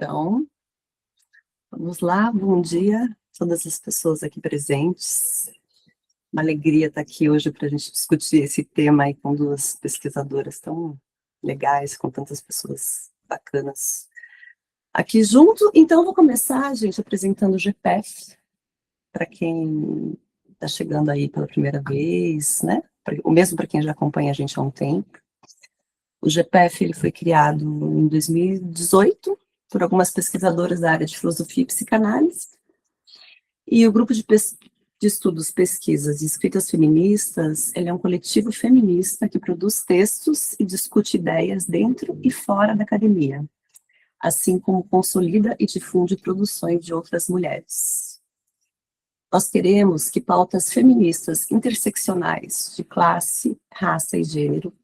Então, vamos lá, bom dia a todas as pessoas aqui presentes. Uma alegria estar aqui hoje para a gente discutir esse tema aí com duas pesquisadoras tão legais, com tantas pessoas bacanas aqui junto. Então, eu vou começar, gente, apresentando o GPEF, para quem está chegando aí pela primeira vez, né? O mesmo para quem já acompanha a gente há um tempo. O GPEF ele foi criado em 2018 por algumas pesquisadoras da área de filosofia e psicanálise, e o grupo de estudos, pesquisas e escritas feministas, ele é um coletivo feminista que produz textos e discute ideias dentro e fora da academia, assim como consolida e difunde produções de outras mulheres. Nós queremos que pautas feministas interseccionais de classe, raça e gênero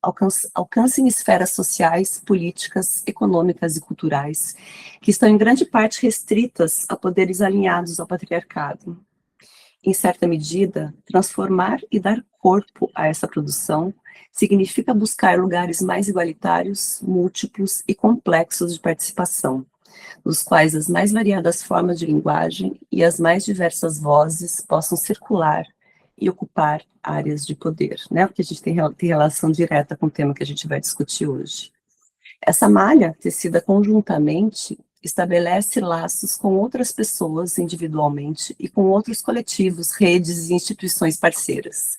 alcancem esferas sociais, políticas, econômicas e culturais, que estão em grande parte restritas a poderes alinhados ao patriarcado. Em certa medida, transformar e dar corpo a essa produção significa buscar lugares mais igualitários, múltiplos e complexos de participação, nos quais as mais variadas formas de linguagem e as mais diversas vozes possam circular e ocupar áreas de poder, né? Porque a gente tem relação direta com o tema que a gente vai discutir hoje. Essa malha, tecida conjuntamente, estabelece laços com outras pessoas individualmente e com outros coletivos, redes e instituições parceiras.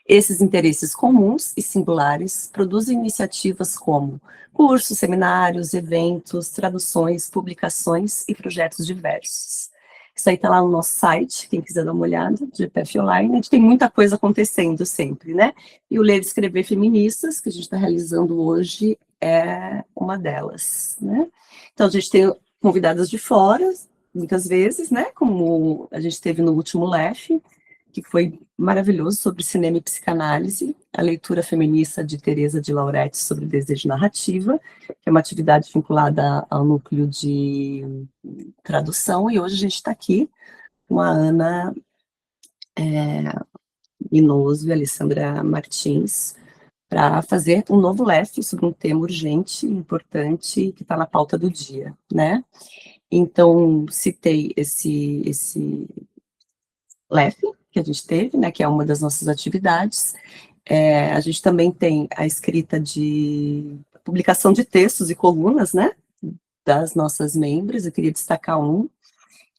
Esses interesses comuns e singulares produzem iniciativas como cursos, seminários, eventos, traduções, publicações e projetos diversos. Isso aí está lá no nosso site, quem quiser dar uma olhada, GPEF Online. A gente tem muita coisa acontecendo sempre, né? E o Ler e Escrever Feministas, que a gente está realizando hoje, é uma delas, né? Então, a gente tem convidadas de fora, muitas vezes, né? Como a gente teve no último LEF, que foi maravilhoso, sobre cinema e psicanálise, a leitura feminista de Teresa de Lauretti sobre desejo narrativa, que é uma atividade vinculada ao núcleo de tradução, e hoje a gente está aqui com a Ana Minoso e a Alessandra Martins, para fazer um novo LEF sobre um tema urgente, importante, que está na pauta do dia, né? Então, citei esse LEF que a gente teve, né, que é uma das nossas atividades. A gente também tem a escrita de publicação de textos e colunas, né, das nossas membros. Eu queria destacar um,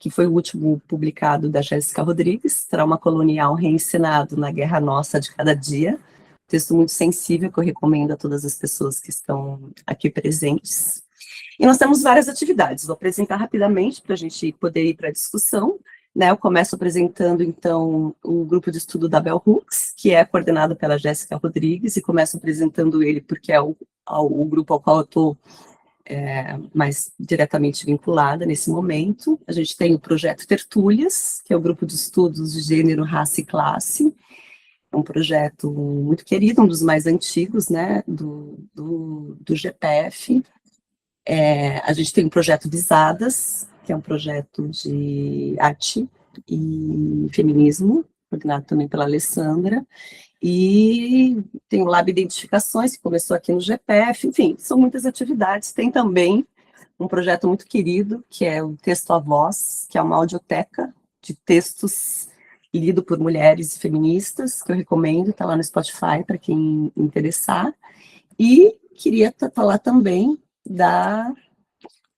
que foi o último publicado da Jéssica Rodrigues, Trauma Colonial Reencenado na Guerra Nossa de Cada Dia. Texto muito sensível que eu recomendo a todas as pessoas que estão aqui presentes. E nós temos várias atividades, vou apresentar rapidamente para a gente poder ir para a discussão, né? Eu começo apresentando, então, o grupo de estudo da Bell Hooks, que é coordenado pela Jéssica Rodrigues, e começo apresentando ele porque é o grupo ao qual eu estou mais diretamente vinculada nesse momento. A gente tem o projeto Tertúlias, que é o grupo de estudos de gênero, raça e classe, um projeto muito querido, um dos mais antigos, né, do GPEF. A gente tem o projeto Visadas, que é um projeto de arte e feminismo, coordenado também pela Alessandra, e tem o Lab Identificações, que começou aqui no GPEF, enfim, são muitas atividades. Tem também um projeto muito querido, que é o Texto à Voz, que é uma audioteca de textos lido por mulheres e feministas, que eu recomendo, está lá no Spotify para quem interessar. E queria falar também da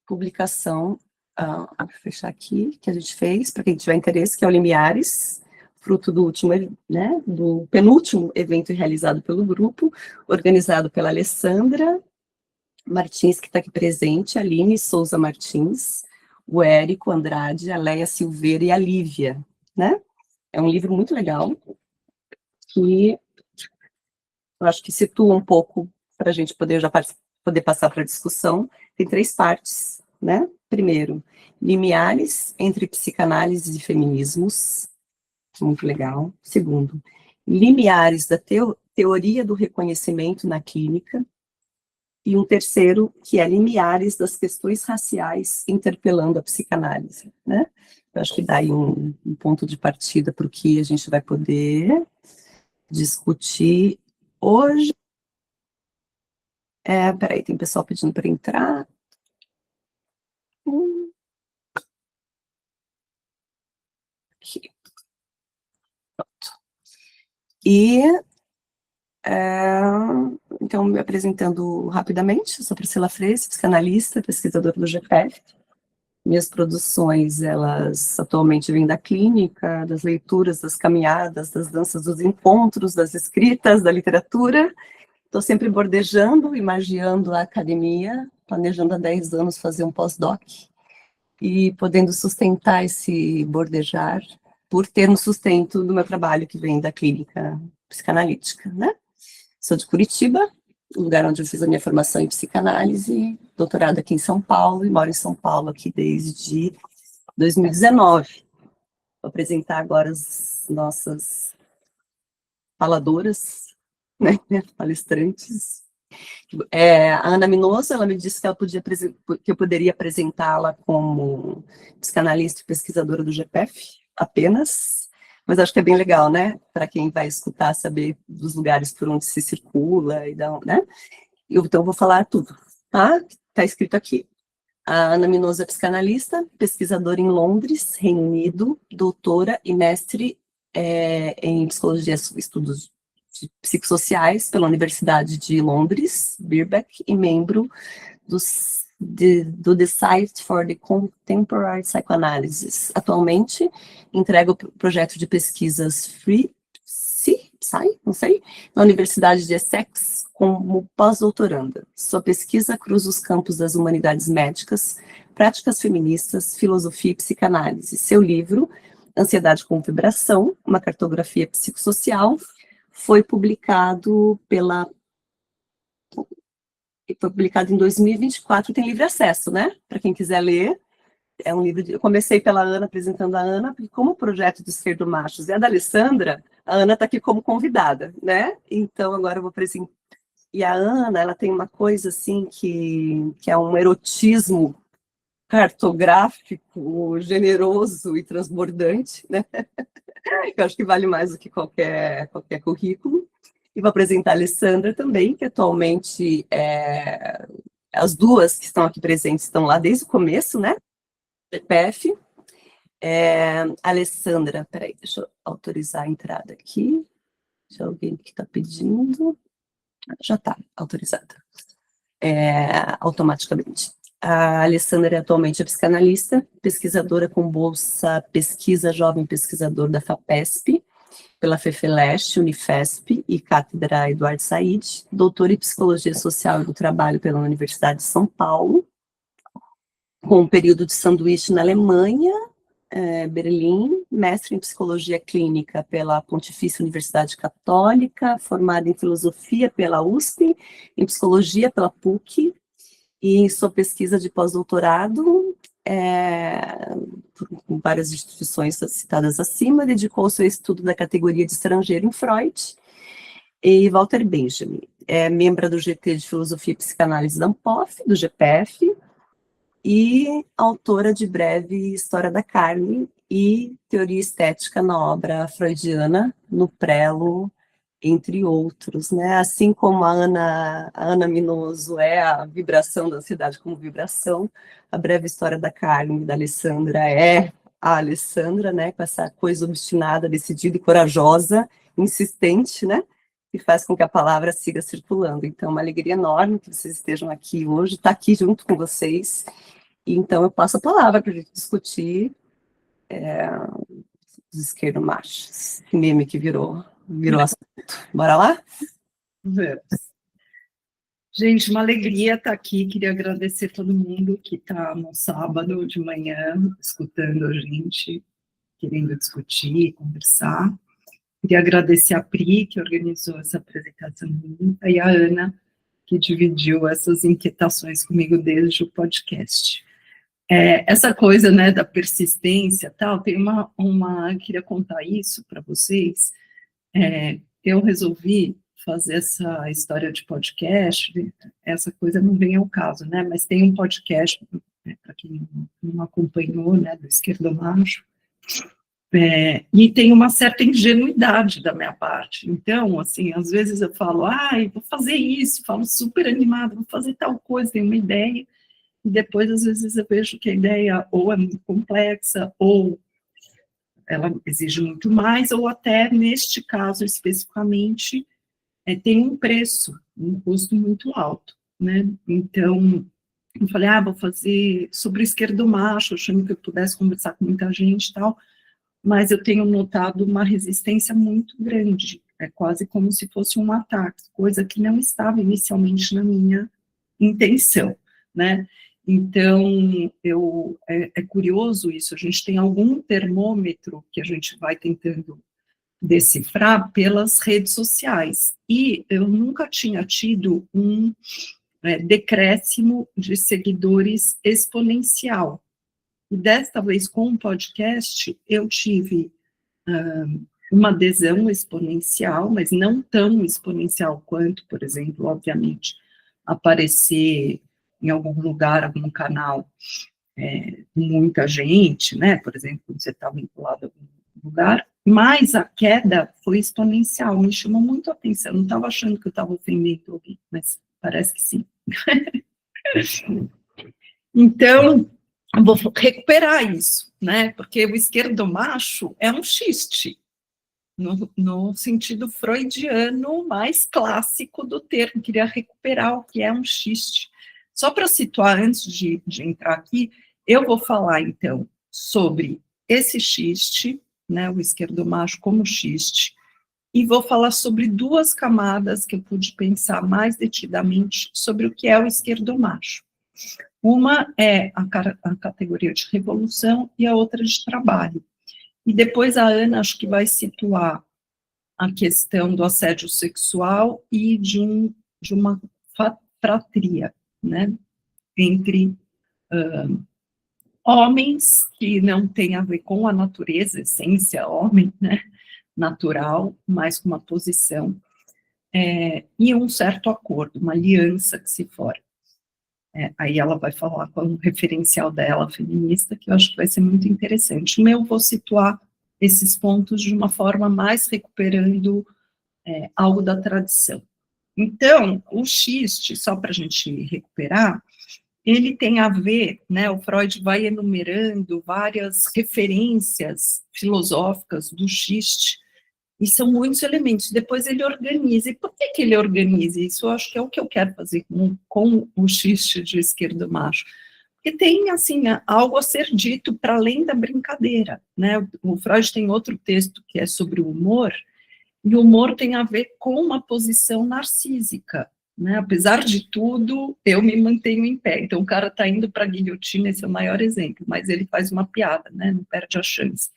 publicação, vou fechar aqui, que a gente fez, para quem tiver interesse, que é o Limiares, fruto do último, né, do penúltimo evento realizado pelo grupo, organizado pela Alessandra Martins, que está aqui presente, a Aline Souza Martins, o Érico Andrade, a Leia Silveira e a Lívia, né? É um livro muito legal, que eu acho que situa um pouco para a gente poder poder passar para a discussão. Tem 3 partes, né? Primeiro, limiares entre psicanálise e feminismos, muito legal. Segundo, limiares da teoria do reconhecimento na clínica. E um terceiro, que é limiares das questões raciais interpelando a psicanálise, né? Eu acho que dá aí um ponto de partida para o que a gente vai poder discutir hoje. Peraí, tem pessoal pedindo para entrar. E, então, me apresentando rapidamente, eu sou Priscila Freixo, psicanalista, pesquisadora do GPF. Minhas produções, elas atualmente vêm da clínica, das leituras, das caminhadas, das danças, dos encontros, das escritas, da literatura. Estou sempre bordejando, imaginando a academia, planejando há 10 anos fazer um pós-doc e podendo sustentar esse bordejar por ter um sustento do meu trabalho que vem da clínica psicanalítica, né? Sou de Curitiba, lugar onde eu fiz a minha formação em psicanálise, doutorado aqui em São Paulo e moro em São Paulo aqui desde 2019. Vou apresentar agora as nossas faladoras, né, palestrantes. A Ana Minoso, ela me disse que, que eu poderia apresentá-la como psicanalista e pesquisadora do GPF, apenas, mas acho que é bem legal, né, para quem vai escutar, saber dos lugares por onde se circula, e né? Então, eu vou falar tudo, tá? Está escrito aqui. A Ana Minoso é psicanalista, pesquisadora em Londres, Reino Unido, doutora e mestre em psicologia e estudos psicossociais pela Universidade de Londres, Birkbeck, e membro do The Site for the Contemporary Psychoanalysis. Atualmente, entrega o projeto de pesquisas não sei, na Universidade de Essex, como pós-doutoranda. Sua pesquisa cruza os campos das humanidades médicas, práticas feministas, filosofia e psicanálise. Seu livro, Ansiedade com Vibração, uma cartografia psicossocial, foi publicado em 2024, tem livre acesso, né? Para quem quiser ler. É um livro, eu comecei pela Ana, apresentando a Ana, porque como o projeto do Esquerdo Machos é da Alessandra, a Ana está aqui como convidada, né? Então, agora eu vou apresentar. E a Ana, ela tem uma coisa, assim, que é um erotismo cartográfico, generoso e transbordante, né? Eu acho que vale mais do que qualquer currículo. E vou apresentar a Alessandra também, que atualmente, as duas que estão aqui presentes estão lá desde o começo, né? GPF. Alessandra, peraí, deixa eu autorizar a entrada aqui. Deixa alguém que está pedindo. Já está autorizada. Automaticamente. A Alessandra é atualmente psicanalista, pesquisadora com bolsa Pesquisa Jovem Pesquisador da FAPESP, pela FEFELESH, Unifesp e Cátedra Eduardo Said, doutora em Psicologia Social e do Trabalho pela Universidade de São Paulo, com um período de sanduíche na Alemanha, Berlim, mestre em Psicologia Clínica pela Pontifícia Universidade Católica, formada em Filosofia pela USP, em Psicologia pela PUC, e em sua pesquisa de pós-doutorado, com várias instituições citadas acima, dedicou-se ao estudo da categoria de estrangeiro em Freud e Walter Benjamin. É membro do GT de Filosofia e Psicanálise da ANPOF, do GPF, e autora de breve História da Carne e Teoria Estética na obra freudiana, no Prelo, entre outros, né? Assim como a Ana Minoso é a vibração da ansiedade como vibração, a breve História da Carne da Alessandra é a Alessandra, né? Com essa coisa obstinada, decidida e corajosa, insistente, né? Que faz com que a palavra siga circulando. Então, uma alegria enorme que vocês estejam aqui hoje, estar aqui junto com vocês. E, então, eu passo a palavra para a gente discutir os esquerdo machos, que meme que virou assunto. Bora lá? Vamos. Gente, uma alegria estar aqui. Queria agradecer todo mundo que está no sábado de manhã escutando a gente, querendo discutir, conversar. Queria agradecer a Pri, que organizou essa apresentação bonita, e a Ana, que dividiu essas inquietações comigo desde o podcast. Essa coisa, né, da persistência, tal, tem queria contar isso para vocês. Eu resolvi fazer essa história de podcast, essa coisa não vem ao caso, né, mas tem um podcast, para quem não acompanhou, né, do Esquerdo Macho, e tem uma certa ingenuidade da minha parte. Então, assim, às vezes eu falo, vou fazer isso, falo super animado, vou fazer tal coisa, tenho uma ideia, e depois, às vezes, eu vejo que a ideia ou é muito complexa, ou ela exige muito mais, ou até, neste caso especificamente, tem um preço, um custo muito alto, né? Então, eu falei, vou fazer sobre o esquerdomacho, achando que eu pudesse conversar com muita gente e tal, mas eu tenho notado uma resistência muito grande, é quase como se fosse um ataque, coisa que não estava inicialmente na minha intenção, né? Então, é curioso isso, a gente tem algum termômetro que a gente vai tentando decifrar pelas redes sociais, e eu nunca tinha tido um decréscimo de seguidores exponencial. E desta vez, com o podcast, eu tive uma adesão exponencial, mas não tão exponencial quanto, por exemplo, obviamente, aparecer em algum lugar, algum canal, muita gente, né? Por exemplo, quando você está vinculado a algum lugar, mas a queda foi exponencial, me chamou muito a atenção. Eu não estava achando que eu estava ofendendo alguém, mas parece que sim. Então, eu vou recuperar isso, né? Porque o esquerdomacho é um xiste, no sentido freudiano mais clássico do termo. Queria recuperar o que é um xiste. Só para situar, antes de entrar aqui, eu vou falar, então, sobre esse xiste, né, o esquerdomacho como xiste, e vou falar sobre duas camadas que eu pude pensar mais detidamente sobre o que é o esquerdomacho. Uma é a categoria de revolução e a outra de trabalho. E depois a Ana, acho que vai situar a questão do assédio sexual e de uma fratria, né, entre homens, que não tem a ver com a natureza, essência, homem, né, natural, mas com uma posição, e um certo acordo, uma aliança que se forma. Aí ela vai falar com o referencial dela, feminista, que eu acho que vai ser muito interessante. Eu vou situar esses pontos de uma forma mais recuperando algo da tradição. Então, o xiste, só para a gente recuperar, ele tem a ver, né, o Freud vai enumerando várias referências filosóficas do xiste, e são muitos elementos. Depois ele organiza. E por que ele organiza? Isso eu acho que é o que eu quero fazer com o xiste de esquerdomacho. Porque tem, assim, algo a ser dito para além da brincadeira, né? O Freud tem outro texto que é sobre o humor, e o humor tem a ver com uma posição narcísica, né? Apesar de tudo, eu me mantenho em pé. Então, o cara está indo para a guilhotina, esse é o maior exemplo, mas ele faz uma piada, né? Não perde a chance.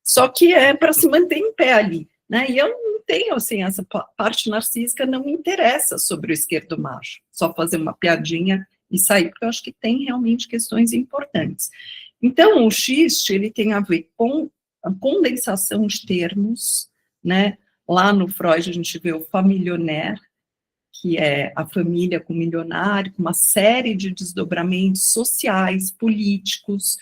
Só que é para se manter em pé ali, né? E eu não tenho, assim, essa parte narcísica não me interessa sobre o esquerdomacho, só fazer uma piadinha e sair, porque eu acho que tem realmente questões importantes. Então, o xiste, ele tem a ver com a condensação de termos, né? Lá no Freud a gente vê o familionaire, que é a família com milionário, com uma série de desdobramentos sociais, políticos,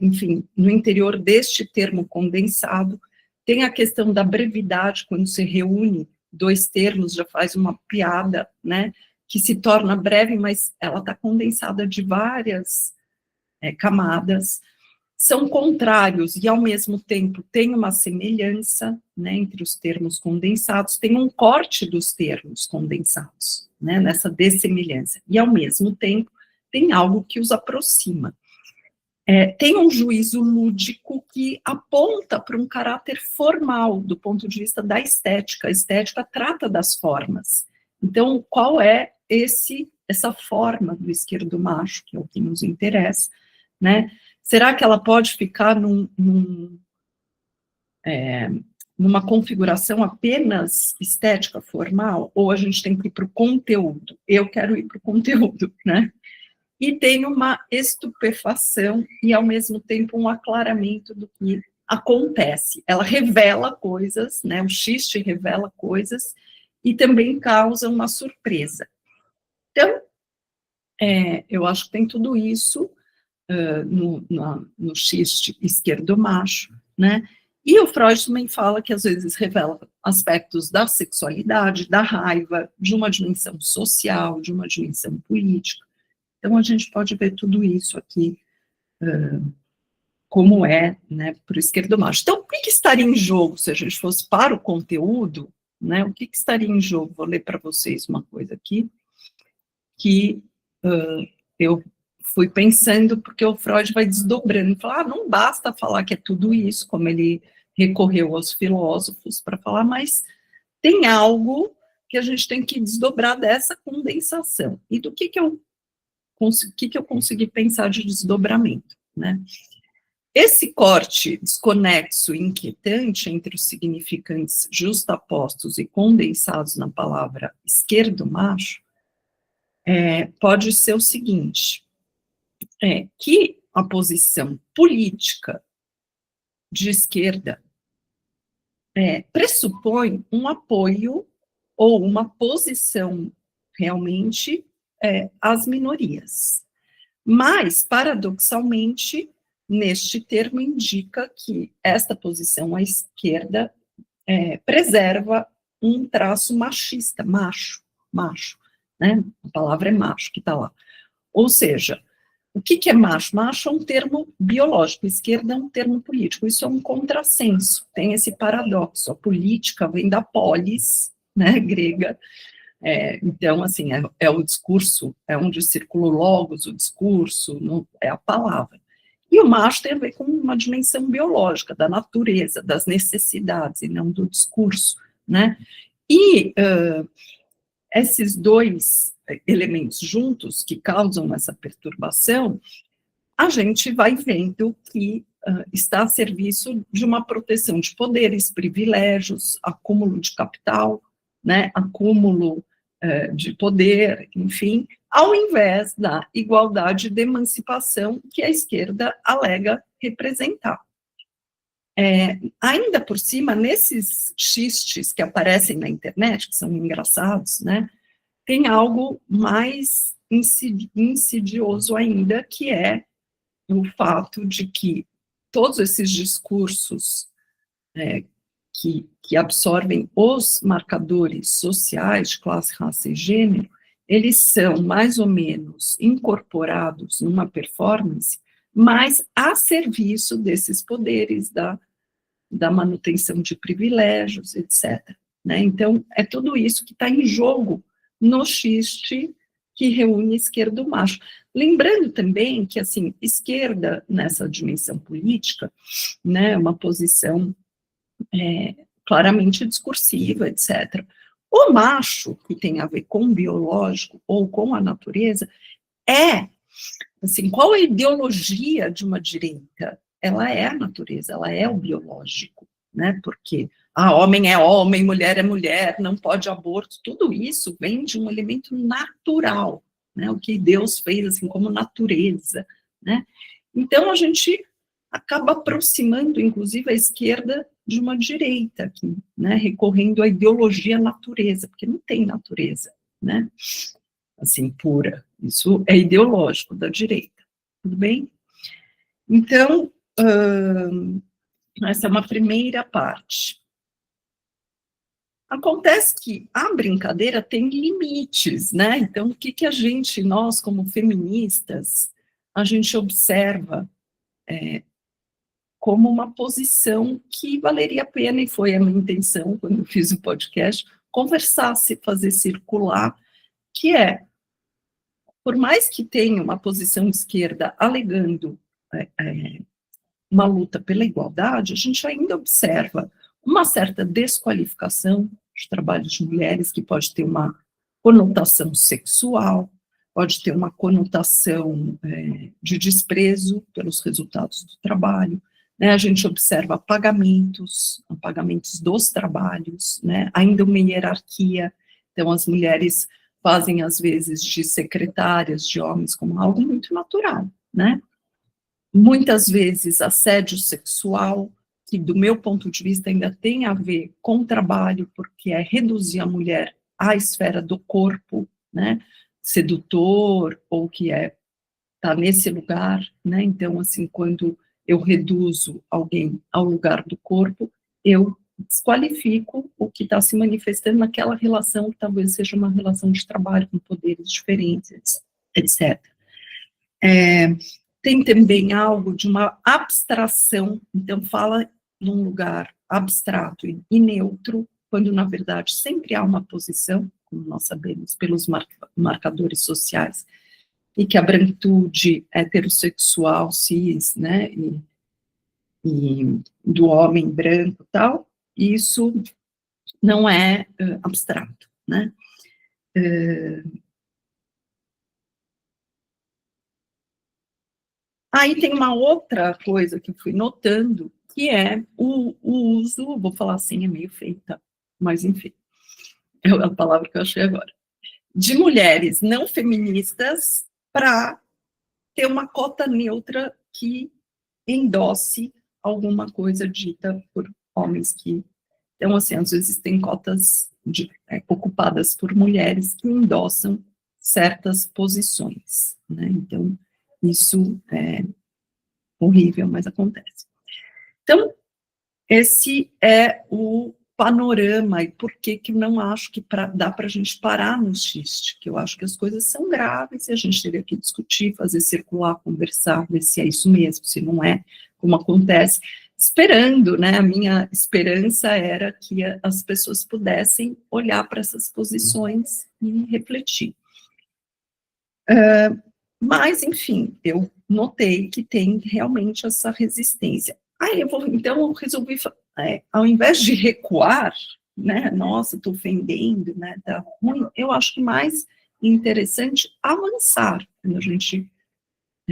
enfim, no interior deste termo condensado, tem a questão da brevidade, quando se reúne dois termos, já faz uma piada, né, que se torna breve, mas ela está condensada de várias camadas, são contrários e, ao mesmo tempo, tem uma semelhança, né, entre os termos condensados, tem um corte dos termos condensados, né, nessa dessemelhança, e, ao mesmo tempo, tem algo que os aproxima. Tem um juízo lúdico que aponta para um caráter formal, do ponto de vista da estética. A estética trata das formas. Então, qual é essa forma do esquerdomacho, que é o que nos interessa, né? Será que ela pode ficar numa configuração apenas estética, formal, ou a gente tem que ir para o conteúdo? Eu quero ir para o conteúdo, né? E tem uma estupefação e, ao mesmo tempo, um aclaramento do que acontece. Ela revela coisas, né? O xiste revela coisas e também causa uma surpresa. Então, eu acho que tem tudo isso no xiste esquerdomacho, né? E o Freud também fala que, às vezes, revela aspectos da sexualidade, da raiva, de uma dimensão social, de uma dimensão política. Então, a gente pode ver tudo isso aqui como é, né, para o esquerdo macho. Então, o que estaria em jogo se a gente fosse para o conteúdo, né, o que estaria em jogo? Vou ler para vocês uma coisa aqui, que eu fui pensando, porque o Freud vai desdobrando, e fala, não basta falar que é tudo isso, como ele recorreu aos filósofos para falar, mas tem algo que a gente tem que desdobrar dessa condensação. E do que eu consegui pensar de desdobramento, né? Esse corte desconexo e inquietante entre os significantes justapostos e condensados na palavra esquerdo-macho pode ser o seguinte, que a posição política de esquerda pressupõe um apoio ou uma posição realmente às minorias. Mas, paradoxalmente, neste termo indica que esta posição à esquerda preserva um traço machista, macho, né? A palavra é macho que está lá. Ou seja, o que é macho? Macho é um termo biológico, esquerda é um termo político. Isso é um contrassenso, tem esse paradoxo. A política vem da polis, né, grega. Então, assim, é o discurso, é onde circula o logos, o discurso, é a palavra. E o macho tem a ver com uma dimensão biológica, da natureza, das necessidades, e não do discurso, né? E esses dois elementos juntos, que causam essa perturbação, a gente vai vendo que está a serviço de uma proteção de poderes, privilégios, acúmulo de capital, né, acúmulo de poder, enfim, ao invés da igualdade de emancipação que a esquerda alega representar. Ainda por cima, nesses xistes que aparecem na internet, que são engraçados, né, tem algo mais insidioso ainda, que é o fato de que todos esses discursos que absorvem os marcadores sociais de classe, raça e gênero, eles são mais ou menos incorporados numa performance, mas a serviço desses poderes da manutenção de privilégios, etc. Né? Então, é tudo isso que está em jogo no xiste que reúne esquerdo e macho. Lembrando também que, assim, esquerda, nessa dimensão política, né, uma posição claramente discursiva, etc. O macho, que tem a ver com o biológico ou com a natureza, assim, qual a ideologia de uma direita? Ela é a natureza, ela é o biológico, né? Porque homem é homem, mulher é mulher, não pode aborto, tudo isso vem de um elemento natural, né? O que Deus fez, assim, como natureza, né? Então, a gente acaba aproximando, inclusive, a esquerda de uma direita, aqui, né? Recorrendo à ideologia natureza, porque não tem natureza, né? Assim, pura. Isso é ideológico da direita, tudo bem? Então, essa é uma primeira parte. Acontece que a brincadeira tem limites, né? Então, o que a gente, nós como feministas, a gente observa como uma posição que valeria a pena, e foi a minha intenção, quando eu fiz o podcast, conversar, fazer circular, que por mais que tenha uma posição de esquerda alegando uma luta pela igualdade, a gente ainda observa uma certa desqualificação dos trabalhos de mulheres, que pode ter uma conotação sexual, pode ter uma conotação de desprezo pelos resultados do trabalho, né? A gente observa apagamentos dos trabalhos, né? Ainda uma hierarquia, então as mulheres fazem, às vezes, de secretárias de homens como algo muito natural, né? Muitas vezes assédio sexual, que do meu ponto de vista ainda tem a ver com o trabalho, porque é reduzir a mulher à esfera do corpo, né, sedutor, ou que tá nesse lugar, né, então, assim, quando eu reduzo alguém ao lugar do corpo, eu desqualifico o que está se manifestando naquela relação, que talvez seja uma relação de trabalho com poderes diferentes, etc. tem também algo de uma abstração, então fala num lugar abstrato e neutro, quando na verdade sempre há uma posição, como nós sabemos pelos marcadores sociais, e que a branquitude heterossexual, cis, né, e do homem branco e tal, isso não é abstrato, né. Aí tem uma outra coisa que eu fui notando, que é o uso, vou falar assim, é meio feita, mas enfim, é a palavra que eu achei agora, de mulheres não feministas para ter uma cota neutra que endosse alguma coisa dita por homens que... Então, assim, às vezes tem cotas ocupadas por mulheres que endossam certas posições, né? Então, isso é horrível, mas acontece. Então, esse é o panorama, e por que eu não acho que dá para a gente parar no xiste, que eu acho que as coisas são graves, e a gente teria que discutir, fazer circular, conversar, ver se é isso mesmo, se não é, como acontece, esperando, né, a minha esperança era que as pessoas pudessem olhar para essas posições e refletir. Mas, enfim, eu notei que tem realmente essa resistência. Aí então eu resolvi, ao invés de recuar, né, nossa, estou ofendendo, né, tá ruim, eu acho que mais interessante avançar, quando a gente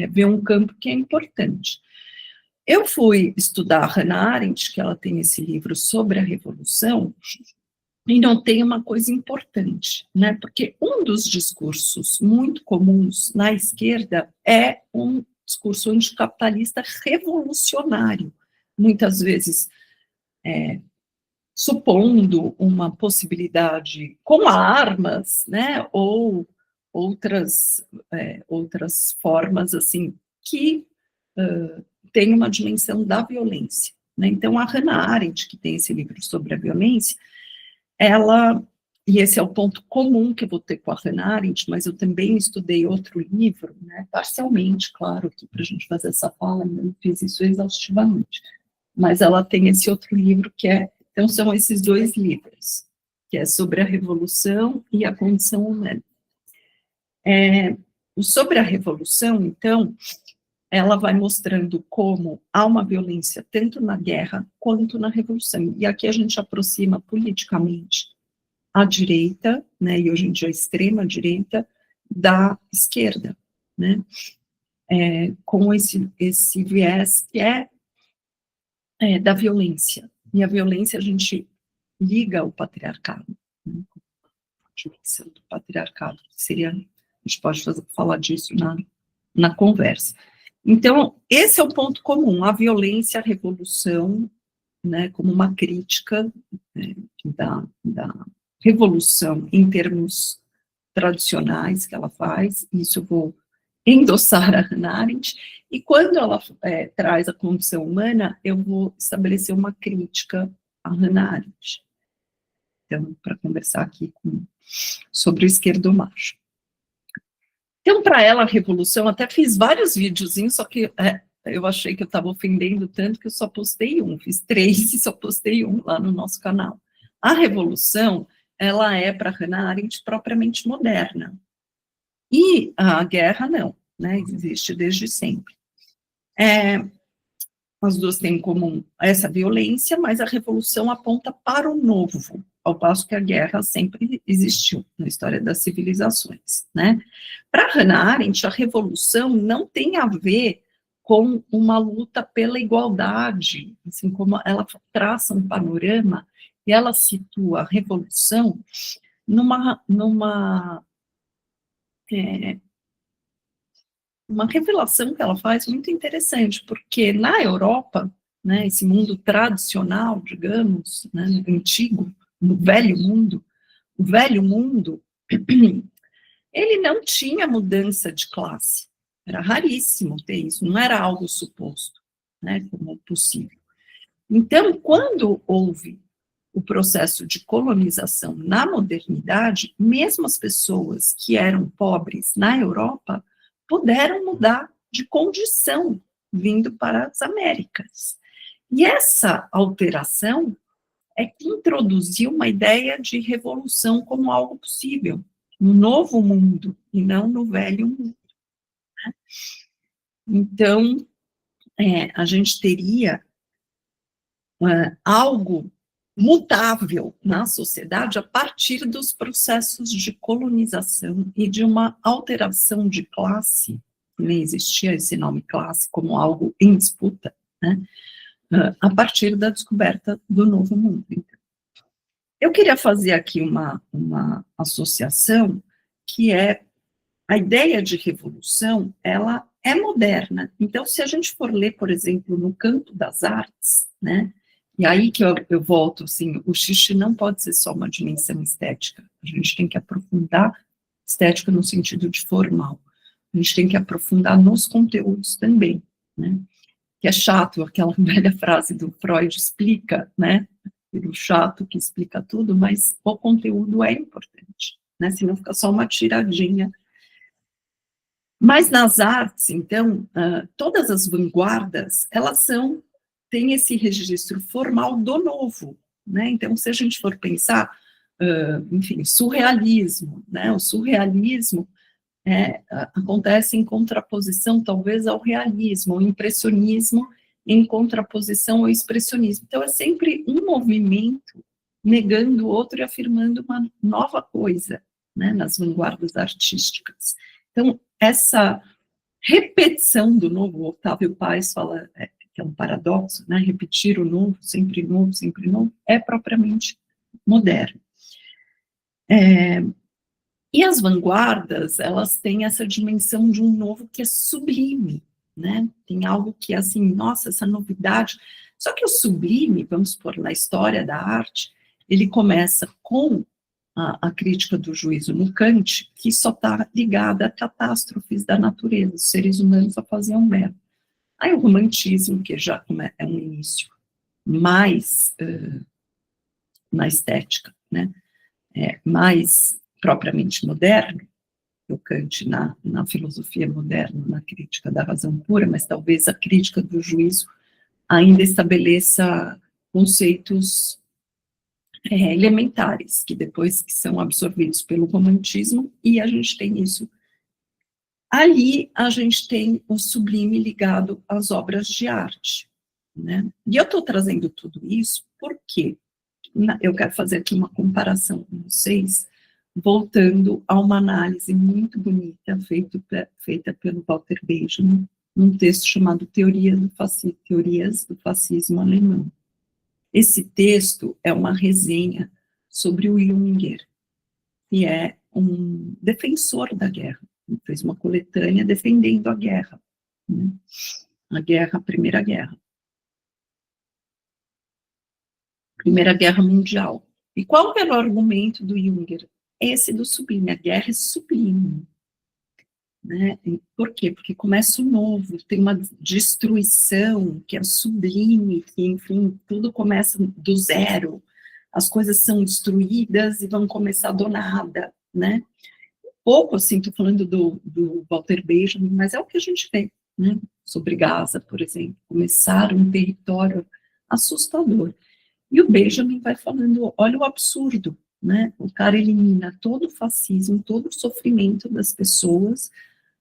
vê um campo que é importante. Eu fui estudar a Hannah Arendt, que ela tem esse livro sobre a Revolução, e notei uma coisa importante, né, porque um dos discursos muito comuns na esquerda é um discurso anticapitalista revolucionário, muitas vezes supondo uma possibilidade com armas, né, ou outras formas, assim, que tem uma dimensão da violência, né. Então, a Hannah Arendt, que tem esse livro sobre a violência, ela, e esse é o ponto comum que eu vou ter com a Hannah Arendt, mas eu também estudei outro livro, né, parcialmente, claro, aqui para a gente fazer essa fala, ainda não fiz isso exaustivamente, mas ela tem esse outro livro que então são esses dois livros, que é sobre a Revolução e a Condição Humana. Sobre a Revolução, então, ela vai mostrando como há uma violência tanto na guerra quanto na Revolução, e aqui a gente aproxima politicamente a direita, né, e hoje em dia a extrema-direita, da esquerda, né, com esse viés que é da violência, e a violência a gente liga ao patriarcado, né, a dimensão do patriarcado, que seria, a gente pode falar disso na conversa. Então, esse é o ponto comum, a violência, a revolução, né, como uma crítica da revolução em termos tradicionais que ela faz, isso eu vou endossar a Hannah Arendt, e quando ela traz a condição humana, eu vou estabelecer uma crítica a Hannah Arendt. Então, para conversar aqui sobre o esquerdomacho. Então, para ela, a revolução, até fiz vários videozinhos, só que eu achei que eu estava ofendendo tanto que eu só postei um, fiz 3 e só postei um lá no nosso canal. A revolução, ela é, para Hannah Arendt, propriamente moderna. E a guerra, não, né, existe desde sempre. As duas têm em comum essa violência, mas a revolução aponta para o novo, ao passo que a guerra sempre existiu na história das civilizações, né? Para Hannah Arendt, a revolução não tem a ver com uma luta pela igualdade, assim como ela traça um panorama e ela situa a revolução uma revelação que ela faz muito interessante, porque na Europa, né, esse mundo tradicional, digamos, né, antigo, no velho mundo, o velho mundo, ele não tinha mudança de classe, era raríssimo ter isso, não era algo suposto, né, como possível. Então, quando houve o processo de colonização na modernidade, mesmo as pessoas que eram pobres na Europa puderam mudar de condição vindo para as Américas. E essa alteração é que introduziu uma ideia de revolução como algo possível, no novo mundo, e não no velho mundo. Né? Então, a gente teria algo mutável na sociedade a partir dos processos de colonização e de uma alteração de classe, nem existia esse nome classe como algo em disputa, né? A partir da descoberta do novo mundo. Então, eu queria fazer aqui uma associação que é a ideia de revolução, ela é moderna. Então, se a gente for ler, por exemplo, no campo das artes, né, e aí que eu volto, assim, o xixi não pode ser só uma dimensão estética, a gente tem que aprofundar estética no sentido de formal, a gente tem que aprofundar nos conteúdos também, né, que é chato, aquela velha frase do Freud, explica, né, o chato que explica tudo, mas o conteúdo é importante, né, senão fica só uma tiradinha. Mas nas artes, então, todas as vanguardas, elas têm esse registro formal do novo, né? Então, se a gente for pensar, enfim, surrealismo, né? O surrealismo acontece em contraposição, talvez, ao realismo, o impressionismo em contraposição ao expressionismo. Então, é sempre um movimento negando o outro e afirmando uma nova coisa, né? Nas vanguardas artísticas. Então, essa repetição do novo, o Otávio Paz fala que é um paradoxo, né? Repetir o novo, sempre novo, é propriamente moderno. E as vanguardas, elas têm essa dimensão de um novo que é sublime, né? Tem algo que é assim, nossa, essa novidade. Só que o sublime, vamos pôr na história da arte, ele começa com a crítica do juízo no Kant, que só está ligada a catástrofes da natureza, os seres humanos só faziam merda. Aí o romantismo, que já é um início mais na estética, né, mais propriamente moderno, o Kant na filosofia moderna, na crítica da razão pura, mas talvez a crítica do juízo ainda estabeleça conceitos elementares, que depois que são absorvidos pelo romantismo, e a gente tem isso. Ali a gente tem o sublime ligado às obras de arte, né? E eu estou trazendo tudo isso porque eu quero fazer aqui uma comparação com vocês, voltando a uma análise muito bonita feita pelo Walter Benjamin, num texto chamado Teorias do Fascismo Alemão. Esse texto é uma resenha sobre o Junger, que é um defensor da guerra. Ele fez uma coletânea defendendo a guerra, né? A Primeira Guerra Mundial. E qual era o argumento do Junger? Esse do sublime, a guerra é sublime. Né? Por quê? Porque começa o novo, tem uma destruição que é sublime, que, enfim, tudo começa do zero, as coisas são destruídas e vão começar do nada, né? Pouco, assim, estou falando do Walter Benjamin, mas é o que a gente vê, né? Sobre Gaza, por exemplo, começar um território assustador. E o Benjamin vai falando, olha o absurdo, né? O cara elimina todo o fascismo, todo o sofrimento das pessoas,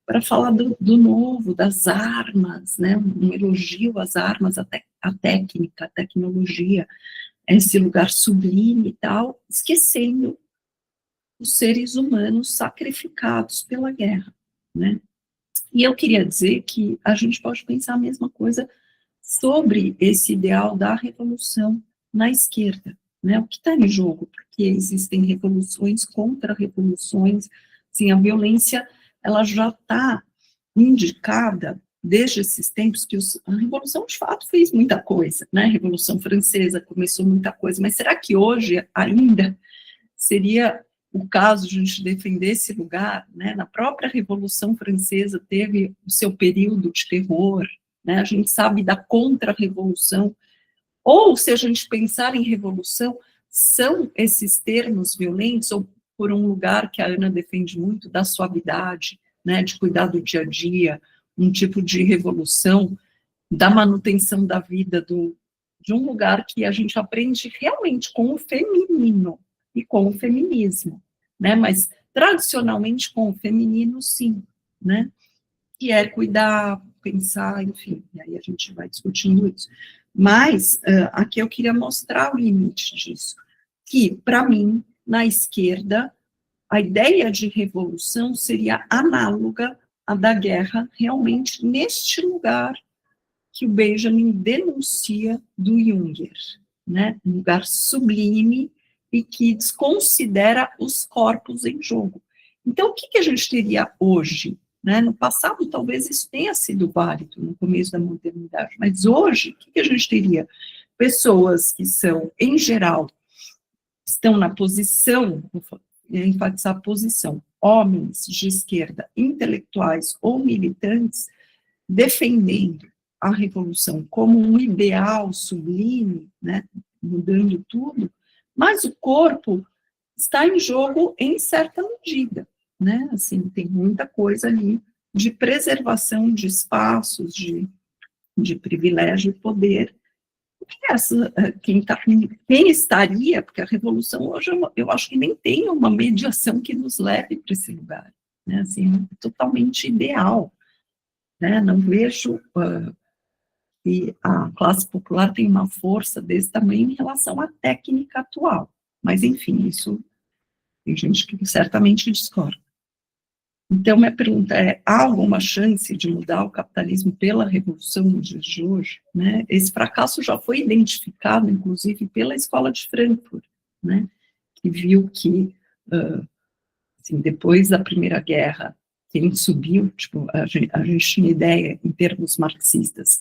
para falar do novo, das armas, né, um elogio às armas, a técnica, a tecnologia, esse lugar sublime e tal, esquecendo os seres humanos sacrificados pela guerra, né. E eu queria dizer que a gente pode pensar a mesma coisa sobre esse ideal da revolução na esquerda, né, o que está em jogo, porque existem revoluções contra revoluções, assim, a violência ela já está indicada desde esses tempos que a Revolução, de fato, fez muita coisa, né? A Revolução Francesa começou muita coisa, mas será que hoje ainda seria o caso de a gente defender esse lugar, né? Na própria Revolução Francesa teve o seu período de terror, né? A gente sabe da contra-revolução, ou se a gente pensar em revolução, são esses termos violentos, ou por um lugar que a Ana defende muito, da suavidade, né, de cuidar do dia a dia, um tipo de revolução da manutenção da vida de um lugar que a gente aprende realmente com o feminino e com o feminismo, né? Mas tradicionalmente com o feminino, sim, né? Que é cuidar, pensar, enfim, e aí a gente vai discutindo isso. Mas aqui eu queria mostrar o limite disso, que, para mim, na esquerda, a ideia de revolução seria análoga à da guerra, realmente neste lugar que o Benjamin denuncia do Junger, né? Um lugar sublime e que desconsidera os corpos em jogo. Então, o que a gente teria hoje? Né? No passado, talvez isso tenha sido válido, no começo da modernidade, mas hoje, o que a gente teria? Pessoas que são, em geral, estão na posição, vou enfatizar a posição, homens de esquerda, intelectuais ou militantes, defendendo a revolução como um ideal sublime, né, mudando tudo, mas o corpo está em jogo em certa medida, né, assim, tem muita coisa ali de preservação de espaços, de privilégio e poder. Quem estaria, porque a revolução hoje eu acho que nem tem uma mediação que nos leve para esse lugar, né, assim, é totalmente ideal, né, não vejo que a classe popular tem uma força desse tamanho em relação à técnica atual, mas enfim, isso tem gente que certamente discorda. Então, minha pergunta é, há alguma chance de mudar o capitalismo pela revolução nos dias de hoje? Né? Esse fracasso já foi identificado, inclusive, pela Escola de Frankfurt, né? Que viu que, assim, depois da Primeira Guerra, quem subiu, tipo, a gente tinha ideia, em termos marxistas,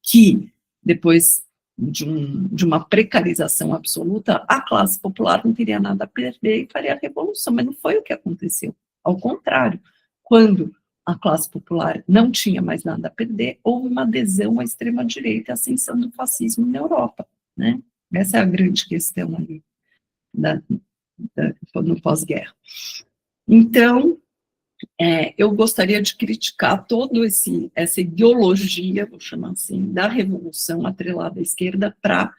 que depois de uma precarização absoluta, a classe popular não teria nada a perder e faria a revolução, mas não foi o que aconteceu. Ao contrário, quando a classe popular não tinha mais nada a perder, houve uma adesão à extrema-direita e à ascensão do fascismo na Europa, né? Essa é a grande questão ali no pós-guerra. Então, eu gostaria de criticar toda essa ideologia, vou chamar assim, da revolução atrelada à esquerda para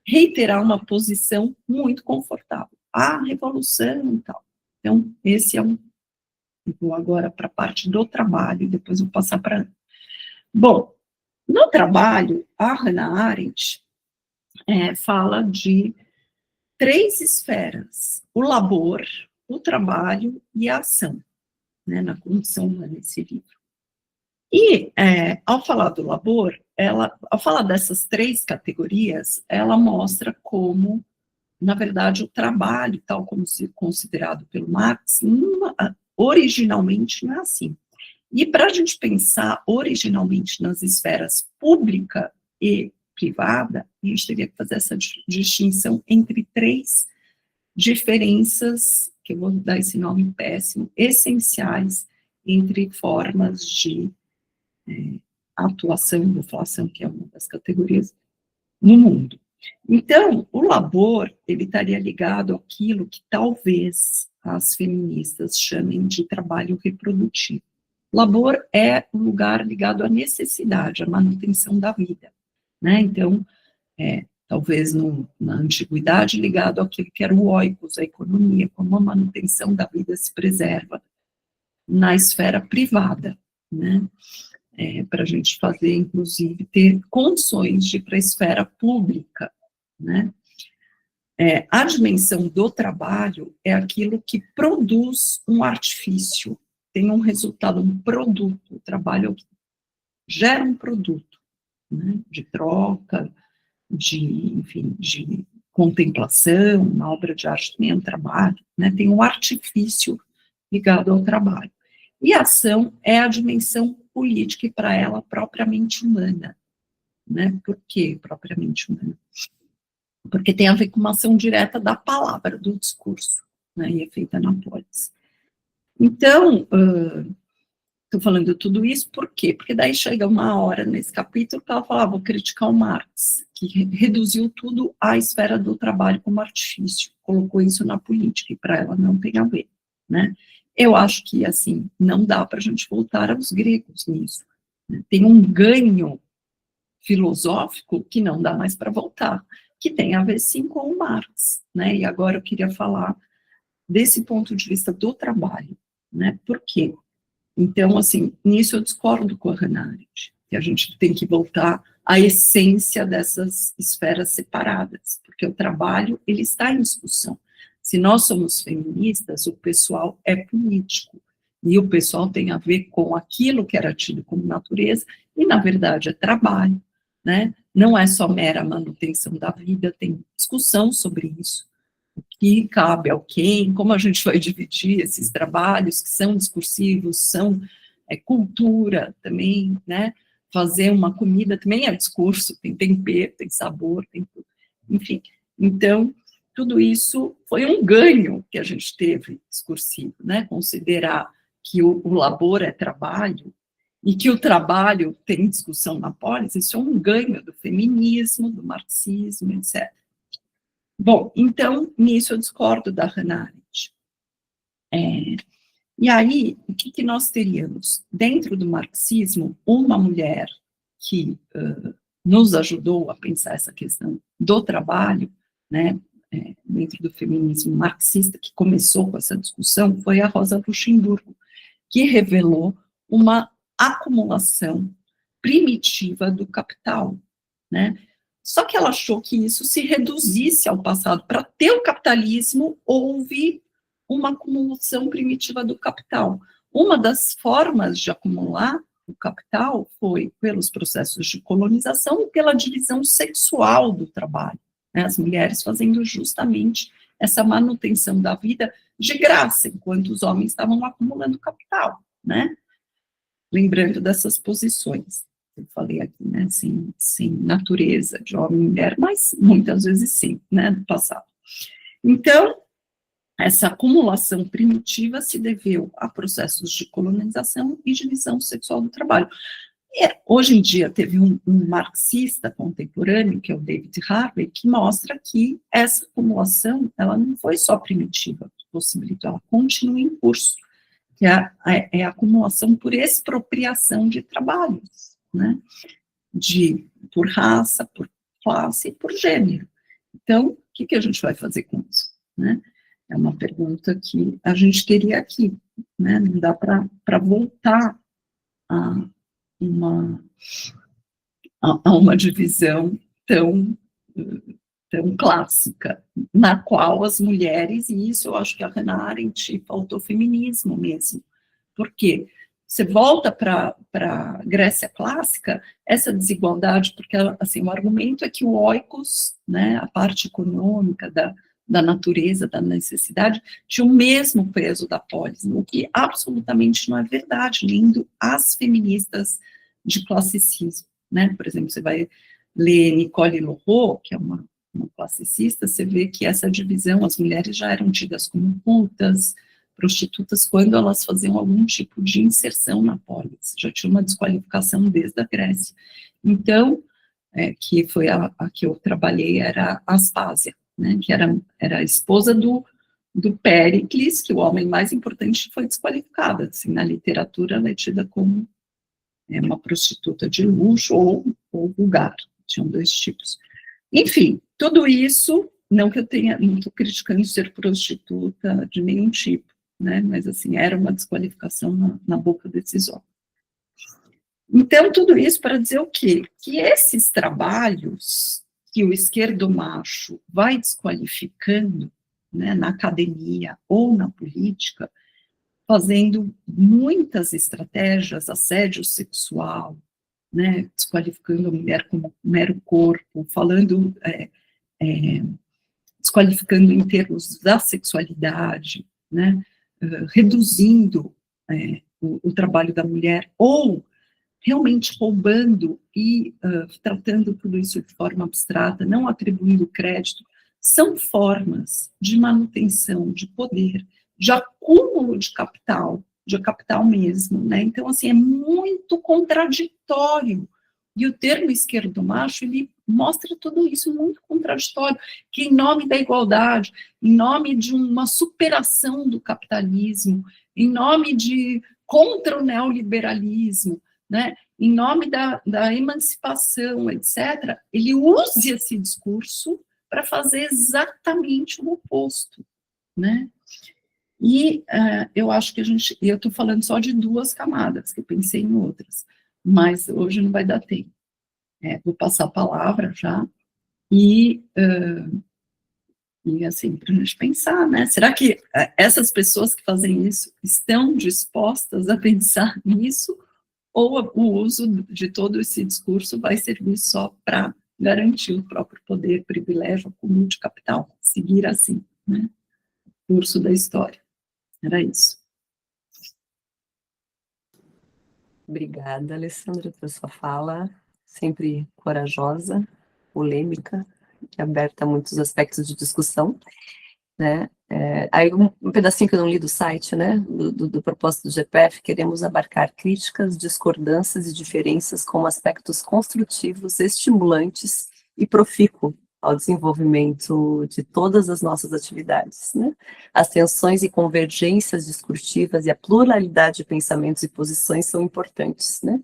reiterar uma posição muito confortável. A revolução e tal. Então, esse é um... Vou agora para a parte do trabalho, e depois vou passar para... Bom, no trabalho, a Hannah Arendt fala de 3 esferas: o labor, o trabalho e a ação, né, na condição humana nesse livro. E, ao falar do labor, ao falar dessas 3 categorias, ela mostra como, na verdade, o trabalho, tal como considerado pelo Marx, originalmente não é assim. E para a gente pensar originalmente nas esferas pública e privada, a gente teria que fazer essa distinção entre 3 diferenças, que eu vou dar esse nome péssimo, essenciais entre formas de atuação, vou falar ação, que é uma das categorias, no mundo. Então, o labor, ele estaria ligado àquilo que talvez as feministas chamem de trabalho reprodutivo. Labor é um lugar ligado à necessidade, à manutenção da vida, né? Então, talvez na antiguidade, ligado àquilo que era o oikos, a economia, como a manutenção da vida se preserva na esfera privada, né? Para a gente fazer, inclusive, ter condições de ir para a esfera pública, né? A dimensão do trabalho é aquilo que produz um artifício, tem um resultado, um produto. O trabalho gera um produto, né? De troca, enfim, de contemplação. Uma obra de arte também é um trabalho, né? Tem um artifício ligado ao trabalho. E a ação é a dimensão política e, para ela, propriamente humana, né? Por que propriamente humana? Porque tem a ver com uma ação direta da palavra, do discurso, né? E é feita na polis. Então, estou falando tudo isso por quê? Porque daí chega uma hora nesse capítulo que ela fala, vou criticar o Marx, que reduziu tudo à esfera do trabalho como artifício, colocou isso na política, e para ela não tem a ver, né? Eu acho que, assim, não dá para a gente voltar aos gregos nisso. Tem um ganho filosófico que não dá mais para voltar, que tem a ver sim com o Marx, né? E agora eu queria falar desse ponto de vista do trabalho, né? Por quê? Então, assim, nisso eu discordo com a Hannah Arendt, que a gente tem que voltar à essência dessas esferas separadas, porque o trabalho, ele está em discussão. Se nós somos feministas, o pessoal é político, e o pessoal tem a ver com aquilo que era tido como natureza, e na verdade é trabalho, né? Não é só mera manutenção da vida, tem discussão sobre isso, o que cabe ao quem, como a gente vai dividir esses trabalhos que são discursivos, são cultura também, né? Fazer uma comida também é discurso, tem tempero, tem sabor, tem tudo, enfim. Então, tudo isso foi um ganho que a gente teve discursivo, né? Considerar que o labor é trabalho, e que o trabalho tem discussão na polis, isso é um ganho do feminismo, do marxismo, etc. Bom, então, nisso eu discordo da Hannah Arendt. E aí, o que nós teríamos? Dentro do marxismo, uma mulher que nos ajudou a pensar essa questão do trabalho, né, dentro do feminismo marxista, que começou com essa discussão, foi a Rosa Luxemburgo, que revelou uma acumulação primitiva do capital, né? Só que ela achou que isso se reduzisse ao passado. Para ter o capitalismo, houve uma acumulação primitiva do capital. Uma das formas de acumular o capital foi pelos processos de colonização e pela divisão sexual do trabalho, né? As mulheres fazendo justamente essa manutenção da vida de graça, enquanto os homens estavam acumulando capital, né? Lembrando dessas posições, eu falei aqui, né, sem natureza de homem e mulher, mas muitas vezes sim, né, no passado. Então, essa acumulação primitiva se deveu a processos de colonização e divisão sexual do trabalho. E, hoje em dia, teve um marxista contemporâneo, que é o David Harvey, que mostra que essa acumulação, ela não foi só primitiva, que possibilitou, ela continua em curso, que é a acumulação por expropriação de trabalhos, né? Por raça, por classe e por gênero. Então, o que a gente vai fazer com isso, né? É uma pergunta que a gente teria aqui, né? Não dá para voltar a uma divisão tão clássica, na qual as mulheres, e isso eu acho que a Hannah Arendt faltou feminismo mesmo, porque você volta para a Grécia clássica, essa desigualdade, porque assim, o argumento é que o oikos, né, a parte econômica da natureza, da necessidade, tinha o mesmo peso da polis, o que absolutamente não é verdade, lendo as feministas de classicismo, né? Por exemplo, você vai ler Nicole Lorrault, que é uma classicista, você vê que essa divisão, as mulheres já eram tidas como putas, prostitutas, quando elas faziam algum tipo de inserção na polis, já tinha uma desqualificação desde a Grécia. Então, que foi a que eu trabalhei, era a Aspásia, né, que era a esposa do Péricles, que o homem mais importante foi desqualificada, assim, na literatura ela é tida como uma prostituta de luxo ou vulgar, tinham dois tipos. Enfim, tudo isso, não que eu não estou criticando ser prostituta de nenhum tipo, né, mas assim, era uma desqualificação na boca desses homens. Então, tudo isso para dizer o quê? Que esses trabalhos que o esquerdomacho vai desqualificando, né, na academia ou na política, fazendo muitas estratégias, assédio sexual, né, desqualificando a mulher como mero corpo, falando, desqualificando em termos da sexualidade, né, reduzindo o trabalho da mulher, ou realmente roubando e tratando tudo isso de forma abstrata, não atribuindo crédito, são formas de manutenção de poder, de acúmulo de capital mesmo, né? Então, assim, é muito contraditório. E o termo esquerdomacho, ele mostra tudo isso muito contraditório, que em nome da igualdade, em nome de uma superação do capitalismo, em nome de contra o neoliberalismo, né, em nome da emancipação, etc., ele use esse discurso para fazer exatamente o oposto, né? E eu acho que eu estou falando só de 2 camadas, que eu pensei em outras, mas hoje não vai dar tempo. Vou passar a palavra já, e assim, para a gente pensar, né? Será que essas pessoas que fazem isso estão dispostas a pensar nisso? Ou o uso de todo esse discurso vai servir só para garantir o próprio poder, privilégio, acúmulo de capital? Seguir assim, né? Curso da história. Era isso. Obrigada, Alessandra, pela sua fala, sempre corajosa, polêmica, e aberta a muitos aspectos de discussão, né? Aí um pedacinho que eu não li do site, né, do propósito do GPF: queremos abarcar críticas, discordâncias e diferenças como aspectos construtivos, estimulantes e profícuo ao desenvolvimento de todas as nossas atividades, né? As tensões e convergências discursivas e a pluralidade de pensamentos e posições são importantes, né,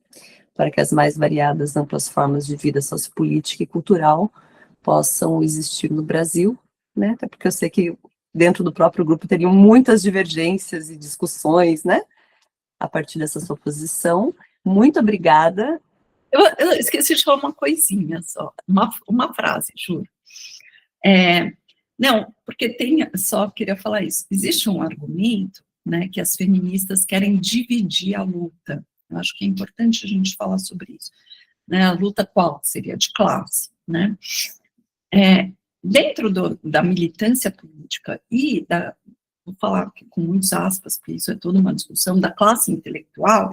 para que as mais variadas amplas formas de vida sociopolítica e cultural possam existir no Brasil, né? Até porque eu sei que dentro do próprio grupo teriam muitas divergências e discussões, né, a partir dessa sua posição. Muito obrigada. Eu esqueci de falar uma coisinha só, uma frase, juro. Não, porque só queria falar isso, existe um argumento, né, que as feministas querem dividir a luta. Eu acho que é importante a gente falar sobre isso, né? A luta qual? Seria de classe, né? Dentro da militância política e vou falar com muitas aspas, porque isso é toda uma discussão, da classe intelectual,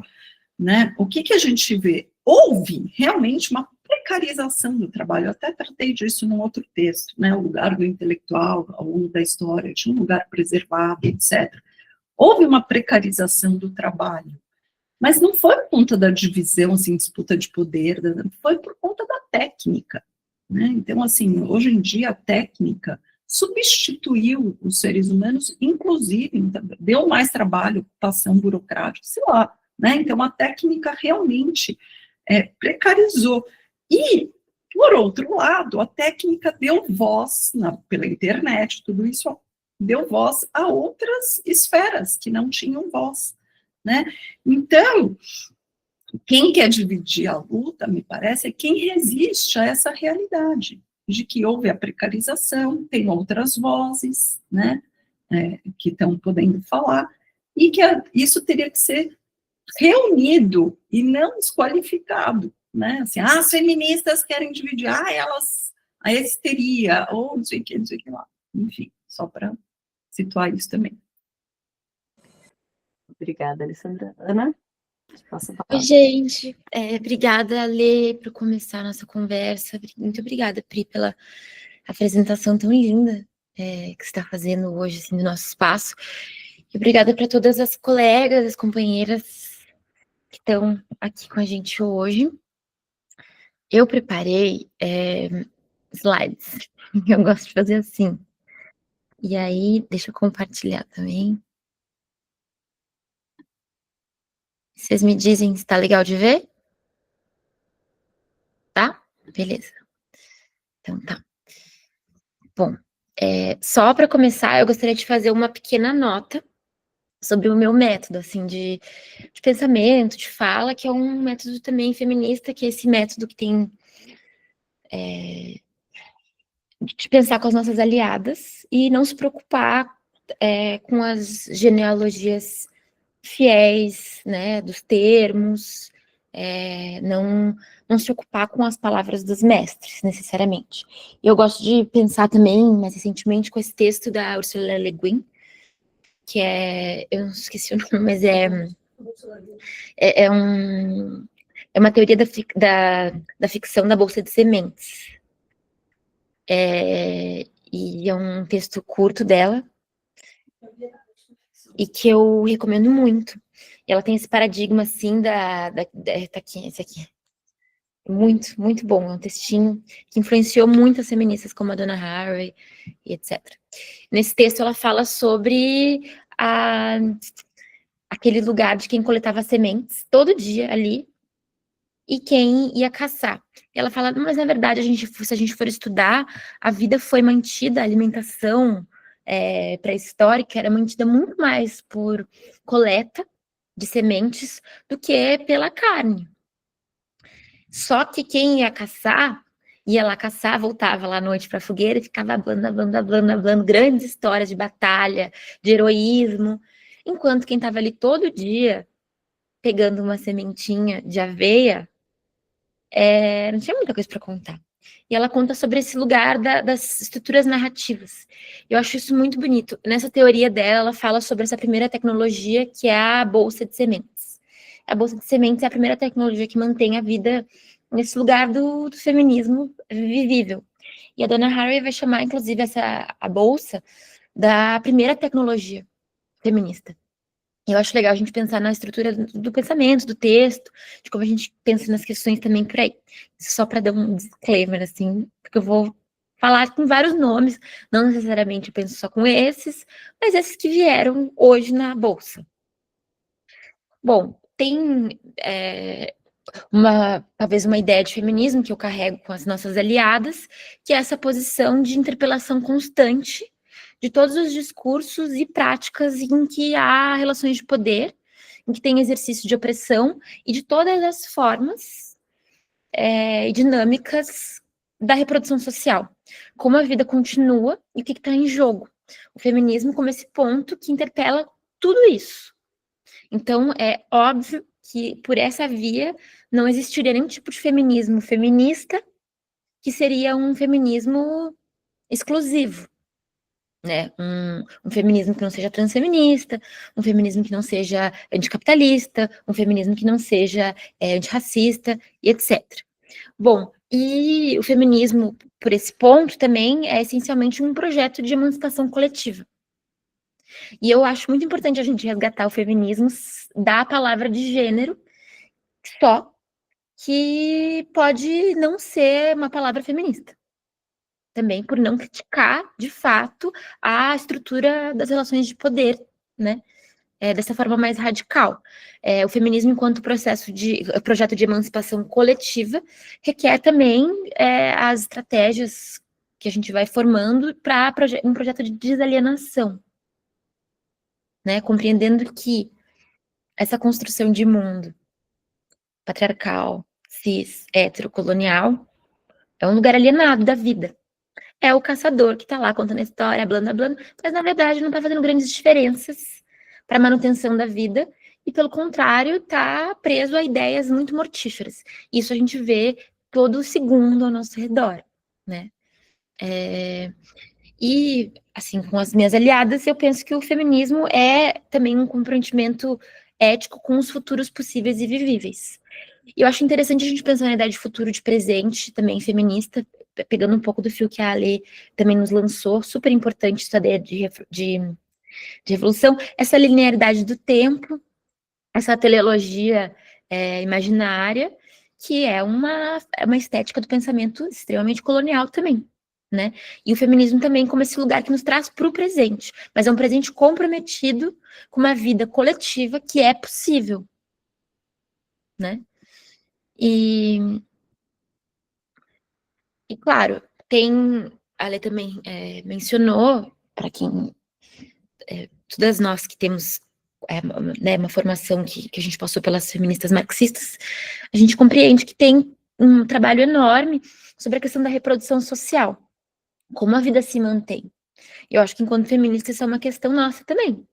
né? O que a gente vê? Houve realmente uma precarização do trabalho. Eu até tratei disso num outro texto, né? O lugar do intelectual ao longo da história, de um lugar preservado, etc. Houve uma precarização do trabalho, mas não foi por conta da divisão, assim, disputa de poder, foi por conta da técnica, né? Então, assim, hoje em dia a técnica substituiu os seres humanos, inclusive, deu mais trabalho, ocupação burocrática, sei lá, né? Então, a técnica realmente precarizou. E, por outro lado, a técnica deu voz, pela internet, tudo isso deu voz a outras esferas que não tinham voz, né? Então, quem quer dividir a luta, me parece, é quem resiste a essa realidade, de que houve a precarização, tem outras vozes, né, que estão podendo falar, e que isso teria que ser reunido e não desqualificado, né, assim, as feministas querem dividir, a histeria, ou não sei o que lá, enfim, só para situar isso também. Obrigada, Alessandra. Ana? Oi, gente. Obrigada, Lê, por começar a nossa conversa. Muito obrigada, Pri, pela apresentação tão linda que você está fazendo hoje, assim, do nosso espaço. E obrigada para todas as colegas, as companheiras que estão aqui com a gente hoje. Eu preparei slides. Eu gosto de fazer assim. E aí, deixa eu compartilhar também. Vocês me dizem se está legal de ver? Tá? Beleza. Então tá. Bom, só para começar, eu gostaria de fazer uma pequena nota sobre o meu método, assim, de pensamento, de fala, que é um método também feminista, que é esse método que tem de pensar com as nossas aliadas e não se preocupar com as genealogias fiéis, né, dos termos, não se ocupar com as palavras dos mestres, necessariamente. Eu gosto de pensar também, mais recentemente, com esse texto da Ursula Le Guin, que eu não esqueci o nome, mas é uma teoria da ficção da Bolsa de Sementes. E é um texto curto dela, e que eu recomendo muito. Ela tem esse paradigma, assim, tá aqui, esse aqui. Muito, muito bom. É um textinho que influenciou muito as feministas, como a Donna Haraway, e etc. Nesse texto, ela fala sobre aquele lugar de quem coletava sementes todo dia ali, e quem ia caçar. E ela fala, mas na verdade, se a gente for estudar, a vida foi mantida, a alimentação pré-histórica era mantida muito mais por coleta de sementes do que pela carne. Só que quem ia lá caçar, voltava lá à noite para a fogueira e ficava hablando grandes histórias de batalha, de heroísmo, enquanto quem estava ali todo dia pegando uma sementinha de aveia, não tinha muita coisa para contar. E ela conta sobre esse lugar das estruturas narrativas. Eu acho isso muito bonito. Nessa teoria dela, ela fala sobre essa primeira tecnologia, que é a bolsa de sementes. A bolsa de sementes é a primeira tecnologia que mantém a vida nesse lugar do feminismo vivível. E a Donna Haraway vai chamar, inclusive, a bolsa da primeira tecnologia feminista. Eu acho legal a gente pensar na estrutura do pensamento, do texto, de como a gente pensa nas questões também por aí. Só para dar um disclaimer, assim, porque eu vou falar com vários nomes, não necessariamente eu penso só com esses, mas esses que vieram hoje na Bolsa. Bom, tem talvez uma ideia de feminismo que eu carrego com as nossas aliadas, que é essa posição de interpelação constante de todos os discursos e práticas em que há relações de poder, em que tem exercício de opressão e de todas as formas e dinâmicas da reprodução social. Como a vida continua e o que está em jogo. O feminismo como esse ponto que interpela tudo isso. Então, é óbvio que por essa via não existiria nenhum tipo de feminismo feminista que seria um feminismo exclusivo, né? Um feminismo que não seja transfeminista, um feminismo que não seja anticapitalista, um feminismo que não seja antirracista e etc. Bom, e o feminismo, por esse ponto, também é essencialmente um projeto de emancipação coletiva. E eu acho muito importante a gente resgatar o feminismo da palavra de gênero só, que pode não ser uma palavra feminista. Também por não criticar, de fato, a estrutura das relações de poder, né? Dessa forma mais radical. O feminismo, enquanto projeto de emancipação coletiva, requer também as estratégias que a gente vai formando para um projeto de desalienação, né? Compreendendo que essa construção de mundo patriarcal, cis, heterocolonial, é um lugar alienado da vida. É o caçador que está lá contando a história, blando, mas na verdade não está fazendo grandes diferenças para a manutenção da vida, e pelo contrário, está preso a ideias muito mortíferas. Isso a gente vê todo segundo ao nosso redor, né? E, assim, com as minhas aliadas, eu penso que o feminismo é também um comprometimento ético com os futuros possíveis e vivíveis. E eu acho interessante a gente pensar na ideia de futuro de presente, também feminista, pegando um pouco do fio que a Ale também nos lançou, super importante essa ideia de revolução, essa linearidade do tempo, essa teleologia imaginária, que é uma estética do pensamento extremamente colonial também, né? E o feminismo também como esse lugar que nos traz para o presente, mas é um presente comprometido com uma vida coletiva que é possível, né? E claro, a Ale também mencionou, para quem, todas nós que temos né, uma formação que a gente passou pelas feministas marxistas, a gente compreende que tem um trabalho enorme sobre a questão da reprodução social, como a vida se mantém. Eu acho que enquanto feminista isso é uma questão nossa também.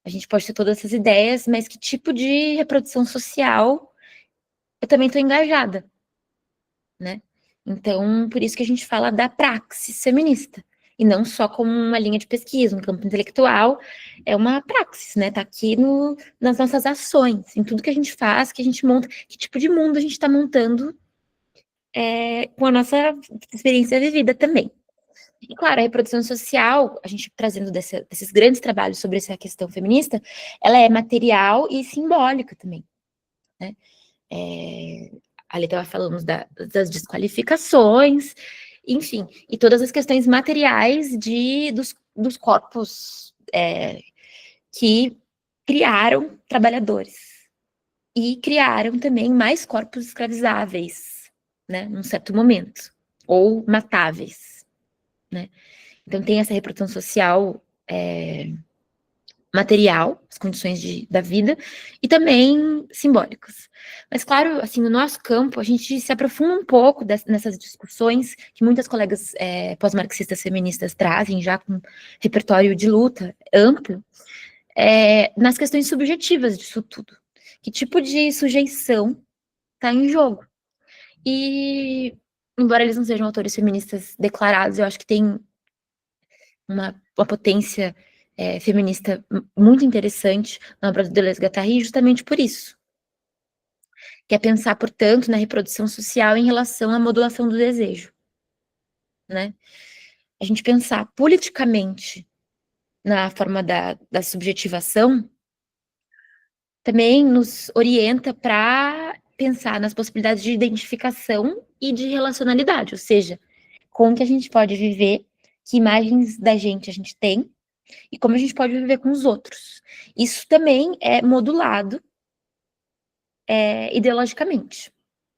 A gente pode ter todas essas ideias, mas que tipo de reprodução social eu também estou engajada, né? Então, por isso que a gente fala da praxis feminista, e não só como uma linha de pesquisa, um campo intelectual, é uma praxis, né? Tá aqui nas nossas ações, em tudo que a gente faz, que a gente monta, que tipo de mundo a gente está montando com a nossa experiência vivida também. E claro, a reprodução social, a gente trazendo desses grandes trabalhos sobre essa questão feminista, ela é material e simbólica também, né? Ali estava falando das desqualificações, enfim, e todas as questões materiais dos corpos que criaram trabalhadores, e criaram também mais corpos escravizáveis, né, num certo momento, ou matáveis, né. Então tem essa reprodução social material, as condições da vida, e também simbólicas. Mas, claro, assim, no nosso campo, a gente se aprofunda um pouco nessas discussões que muitas colegas pós-marxistas feministas trazem, já com repertório de luta amplo, nas questões subjetivas disso tudo. Que tipo de sujeição está em jogo? E, embora eles não sejam autores feministas declarados, eu acho que tem uma potência feminista muito interessante na obra do Deleuze-Guattari, justamente por isso. Que é pensar, portanto, na reprodução social em relação à modulação do desejo, né? A gente pensar politicamente na forma da subjetivação também nos orienta para pensar nas possibilidades de identificação e de relacionalidade, ou seja, como que a gente pode viver, que imagens da gente a gente tem, e como a gente pode viver com os outros. Isso também é modulado ideologicamente.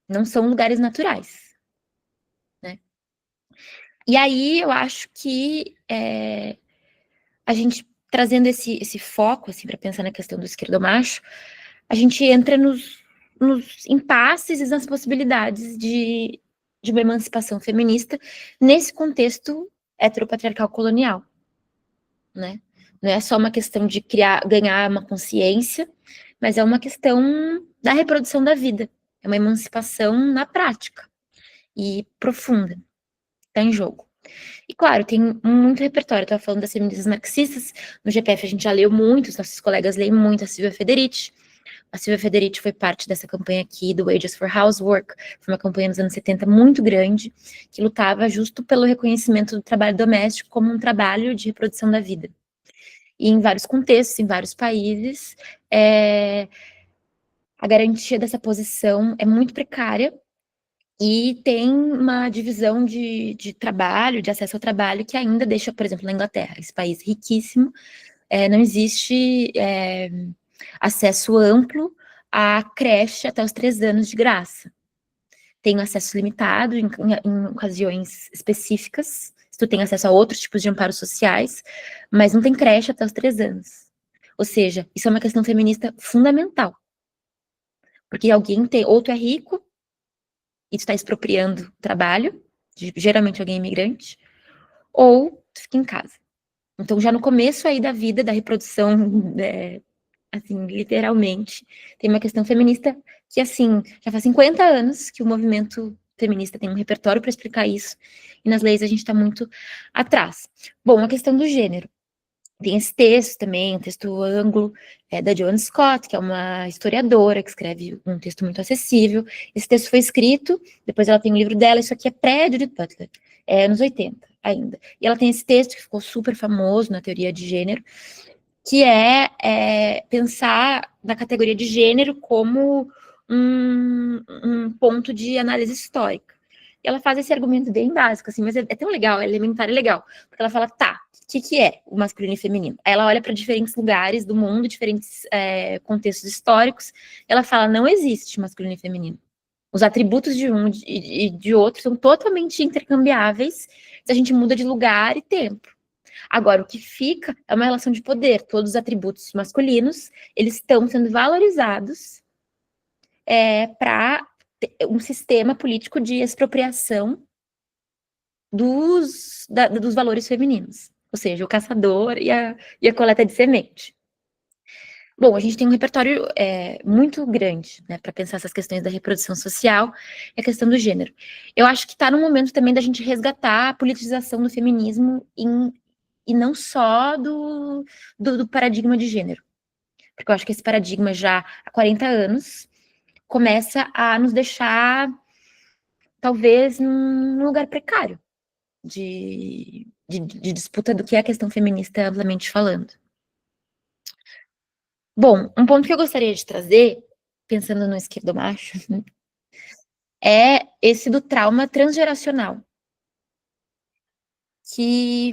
Não são lugares naturais, né? E aí eu acho que a gente trazendo esse foco assim, para pensar na questão do esquerdomacho, a gente entra nos impasses e nas possibilidades de uma emancipação feminista nesse contexto heteropatriarcal colonial, né? Não é só uma questão de ganhar uma consciência, mas é uma questão da reprodução da vida. É uma emancipação na prática e profunda. Está em jogo. E, claro, tem muito repertório. Eu estava falando das feministas marxistas. No GPF a gente já leu muito, os nossos colegas leem muito a Silvia Federici. A Silvia Federici foi parte dessa campanha aqui do Wages for Housework. Foi uma campanha nos anos 70 muito grande, que lutava justo pelo reconhecimento do trabalho doméstico como um trabalho de reprodução da vida. E em vários contextos, em vários países, a garantia dessa posição é muito precária e tem uma divisão de trabalho, de acesso ao trabalho, que ainda deixa, por exemplo, na Inglaterra, esse país riquíssimo, não existe acesso amplo à creche até os 3 anos de graça. Tem acesso limitado em ocasiões específicas, se tu tem acesso a outros tipos de amparos sociais, mas não tem creche até os 3 anos. Ou seja, isso é uma questão feminista fundamental. Porque alguém tem, ou tu é rico, e tu está expropriando o trabalho, de geralmente alguém imigrante, ou tu fica em casa. Então, já no começo aí da vida, da reprodução, assim, literalmente, tem uma questão feminista que, assim, já faz 50 anos que o movimento feminista tem um repertório para explicar isso, e nas leis a gente está muito atrás. Bom, a questão do gênero. Tem esse texto também, um texto ângulo, da Joan Scott, que é uma historiadora que escreve um texto muito acessível. Esse texto foi escrito, depois ela tem o livro dela, isso aqui é pré-Judith Butler, nos 80 ainda. E ela tem esse texto que ficou super famoso na teoria de gênero, que é pensar na categoria de gênero como um ponto de análise histórica. E ela faz esse argumento bem básico, assim, mas é tão legal, é elementar e legal, porque ela fala, tá, o que é o masculino e feminino? Aí ela olha para diferentes lugares do mundo, diferentes contextos históricos, e ela fala, não existe masculino e feminino. Os atributos de um e de outro são totalmente intercambiáveis se a gente muda de lugar e tempo. Agora, o que fica é uma relação de poder. Todos os atributos masculinos, eles estão sendo valorizados para um sistema político de expropriação dos valores femininos. Ou seja, o caçador e a coleta de semente. Bom, a gente tem um repertório muito grande, né, para pensar essas questões da reprodução social e a questão do gênero. Eu acho que está no momento também da gente resgatar a politização do feminismo e não só do paradigma de gênero. Porque eu acho que esse paradigma já há 40 anos começa a nos deixar, talvez, num lugar precário de disputa do que é a questão feminista amplamente falando. Bom, um ponto que eu gostaria de trazer, pensando no esquerdomacho, é esse do trauma transgeracional, que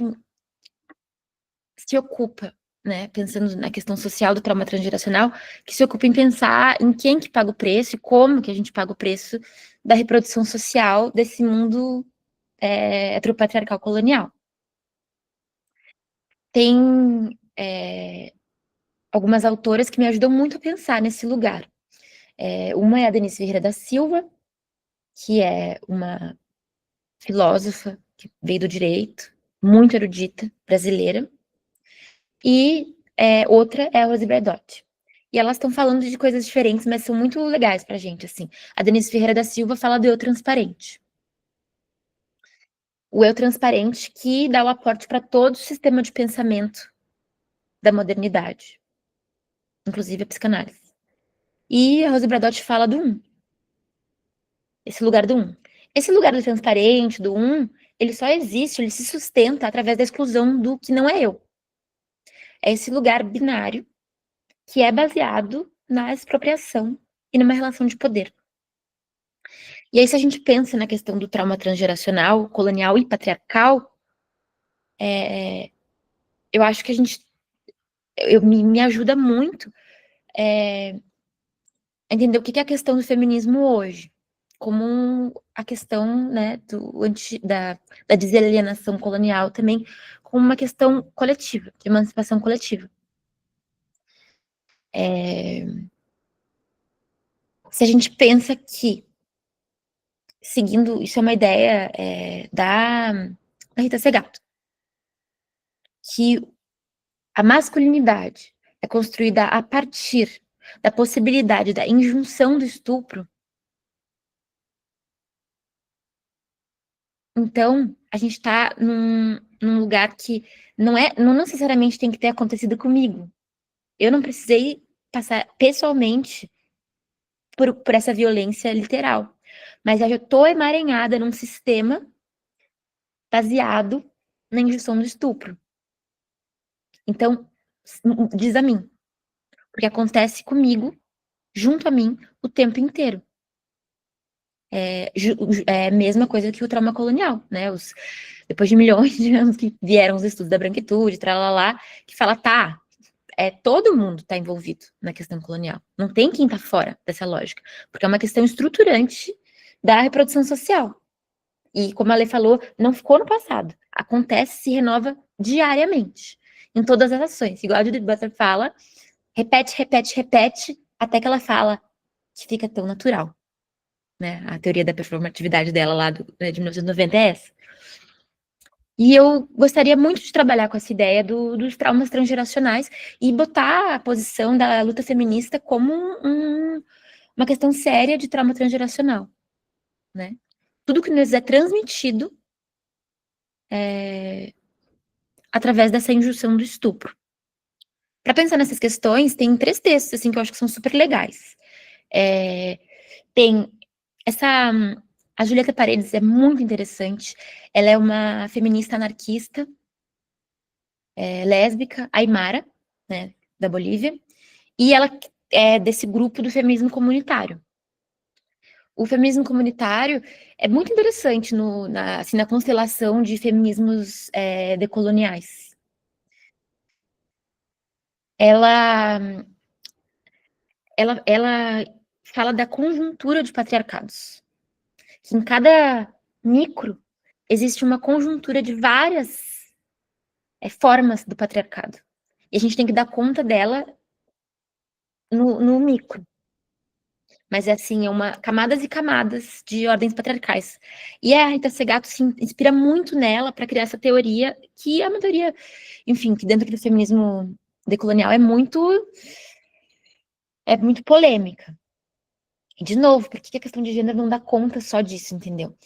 se ocupa né, pensando na questão social do trauma transgeracional, que se ocupa em pensar em quem que paga o preço e como que a gente paga o preço da reprodução social desse mundo heteropatriarcal colonial. Tem algumas autoras que me ajudam muito a pensar nesse lugar. Uma é a Denise Ferreira da Silva, que é uma filósofa que veio do direito, muito erudita, brasileira, e outra é a Rose Braidotti. E elas estão falando de coisas diferentes, mas são muito legais pra gente, assim. A Denise Ferreira da Silva fala do eu transparente. O eu transparente que dá o aporte para todo o sistema de pensamento da modernidade, inclusive a psicanálise. E a Rose Braidotti fala do um. Esse lugar do um. Esse lugar do transparente, do um, ele só existe, ele se sustenta através da exclusão do que não é eu. É esse lugar binário que é baseado na expropriação e numa relação de poder. E aí, se a gente pensa na questão do trauma transgeracional, colonial e patriarcal, eu acho que a gente me ajuda muito a entender o que é a questão do feminismo hoje, como a questão, né, da desalienação colonial também, como uma questão coletiva, de emancipação coletiva. Se a gente pensa que, seguindo, isso é uma ideia da Rita Segato, que a masculinidade é construída a partir da possibilidade da injunção do estupro, então a gente está num lugar que não necessariamente tem que ter acontecido comigo. Eu não precisei passar pessoalmente por essa violência literal, mas eu estou emaranhada num sistema baseado na injunção do estupro. Então, diz a mim, porque acontece comigo, junto a mim, o tempo inteiro. É a mesma coisa que o trauma colonial, né? Depois de milhões de anos que vieram os estudos da branquitude, tralalá, que fala, tá, todo mundo está envolvido na questão colonial. Não tem quem tá fora dessa lógica, porque é uma questão estruturante da reprodução social. E, como a Lê falou, não ficou no passado. Acontece, se renova diariamente, em todas as ações. Igual a Judith Butler fala, repete, repete, repete, até que ela fala que fica tão natural. Né? A teoria da performatividade dela lá de 1990 é essa. E eu gostaria muito de trabalhar com essa ideia dos traumas transgeracionais e botar a posição da luta feminista como uma questão séria de trauma transgeracional. Né? Tudo que nos é transmitido através dessa injunção do estupro. Para pensar nessas questões, tem 3 textos assim, que eu acho que são super legais. Tem a Julieta Paredes é muito interessante. Ela é uma feminista anarquista, lésbica, aimara, né, da Bolívia, e ela é desse grupo do feminismo comunitário. O feminismo comunitário é muito interessante na constelação de feminismos decoloniais. Ela fala da conjuntura de patriarcados. Que em cada micro existe uma conjuntura de várias formas do patriarcado. E a gente tem que dar conta dela no micro. Mas assim, camadas e camadas de ordens patriarcais. E a Rita Segato se inspira muito nela para criar essa teoria, que é uma teoria, enfim, que dentro do feminismo decolonial é muito polêmica. E, de novo, por que a questão de gênero não dá conta só disso, entendeu?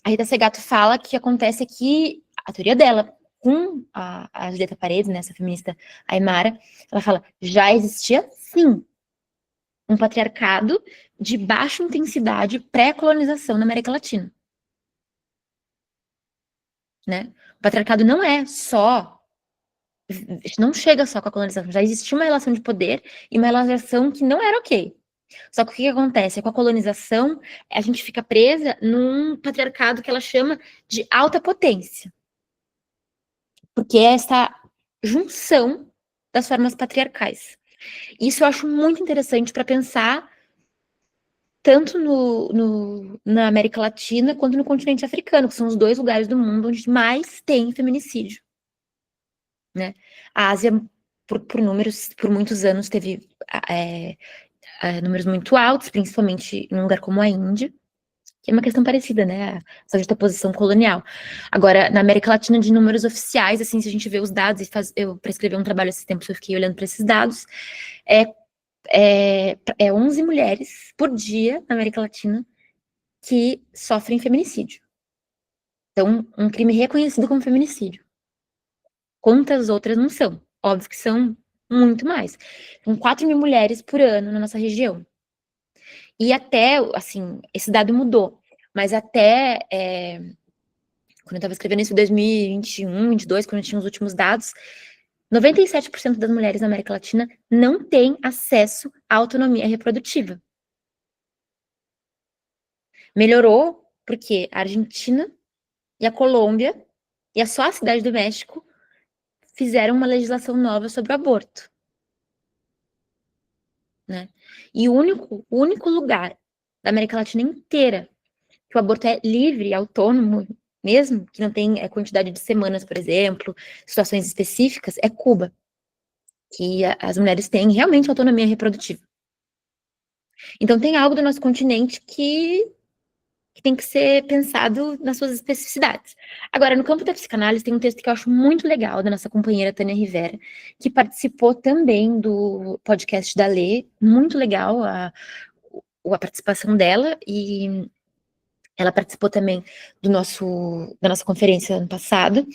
A Rita Segato fala que acontece aqui, a teoria dela, com a Julieta Paredes, né, essa feminista aimara, ela fala, já existia, sim, um patriarcado de baixa intensidade pré-colonização na América Latina. Né? O patriarcado não é só, não chega só com a colonização, já existia uma relação de poder e uma relação que não era ok. Só que o que acontece? Com a colonização, a gente fica presa num patriarcado que ela chama de alta potência. Porque essa junção das formas patriarcais. Isso eu acho muito interessante para pensar tanto na América Latina quanto no continente africano, que são os 2 lugares do mundo onde mais tem feminicídio, né? A Ásia, por números, por muitos anos, teve números muito altos, principalmente em um lugar como a Índia, que é uma questão parecida, né? Essa justaposição colonial. Agora, na América Latina, de números oficiais, assim, se a gente vê os dados, eu para escrever um trabalho esses tempos, eu fiquei olhando para esses dados, é 11 mulheres por dia na América Latina que sofrem feminicídio. Então, um crime reconhecido como feminicídio. Quantas outras não são? Óbvio que são muito mais. São 4.000 mulheres por ano na nossa região. E até, assim, esse dado mudou, mas até quando eu estava escrevendo isso em 2021, 2022, quando eu tinha os últimos dados, 97% das mulheres na América Latina não têm acesso à autonomia reprodutiva. Melhorou porque a Argentina e a Colômbia e só a Cidade do México fizeram uma legislação nova sobre o aborto, né? E o único lugar da América Latina inteira que o aborto é livre, autônomo, mesmo que não tem quantidade de semanas, por exemplo, situações específicas, é Cuba, que as mulheres têm realmente autonomia reprodutiva. Então tem algo do nosso continente que tem que ser pensado nas suas especificidades. Agora, no campo da psicanálise, tem um texto que eu acho muito legal, da nossa companheira Tânia Rivera, que participou também do podcast da Lê, muito legal a participação dela, e ela participou também da nossa conferência ano passado.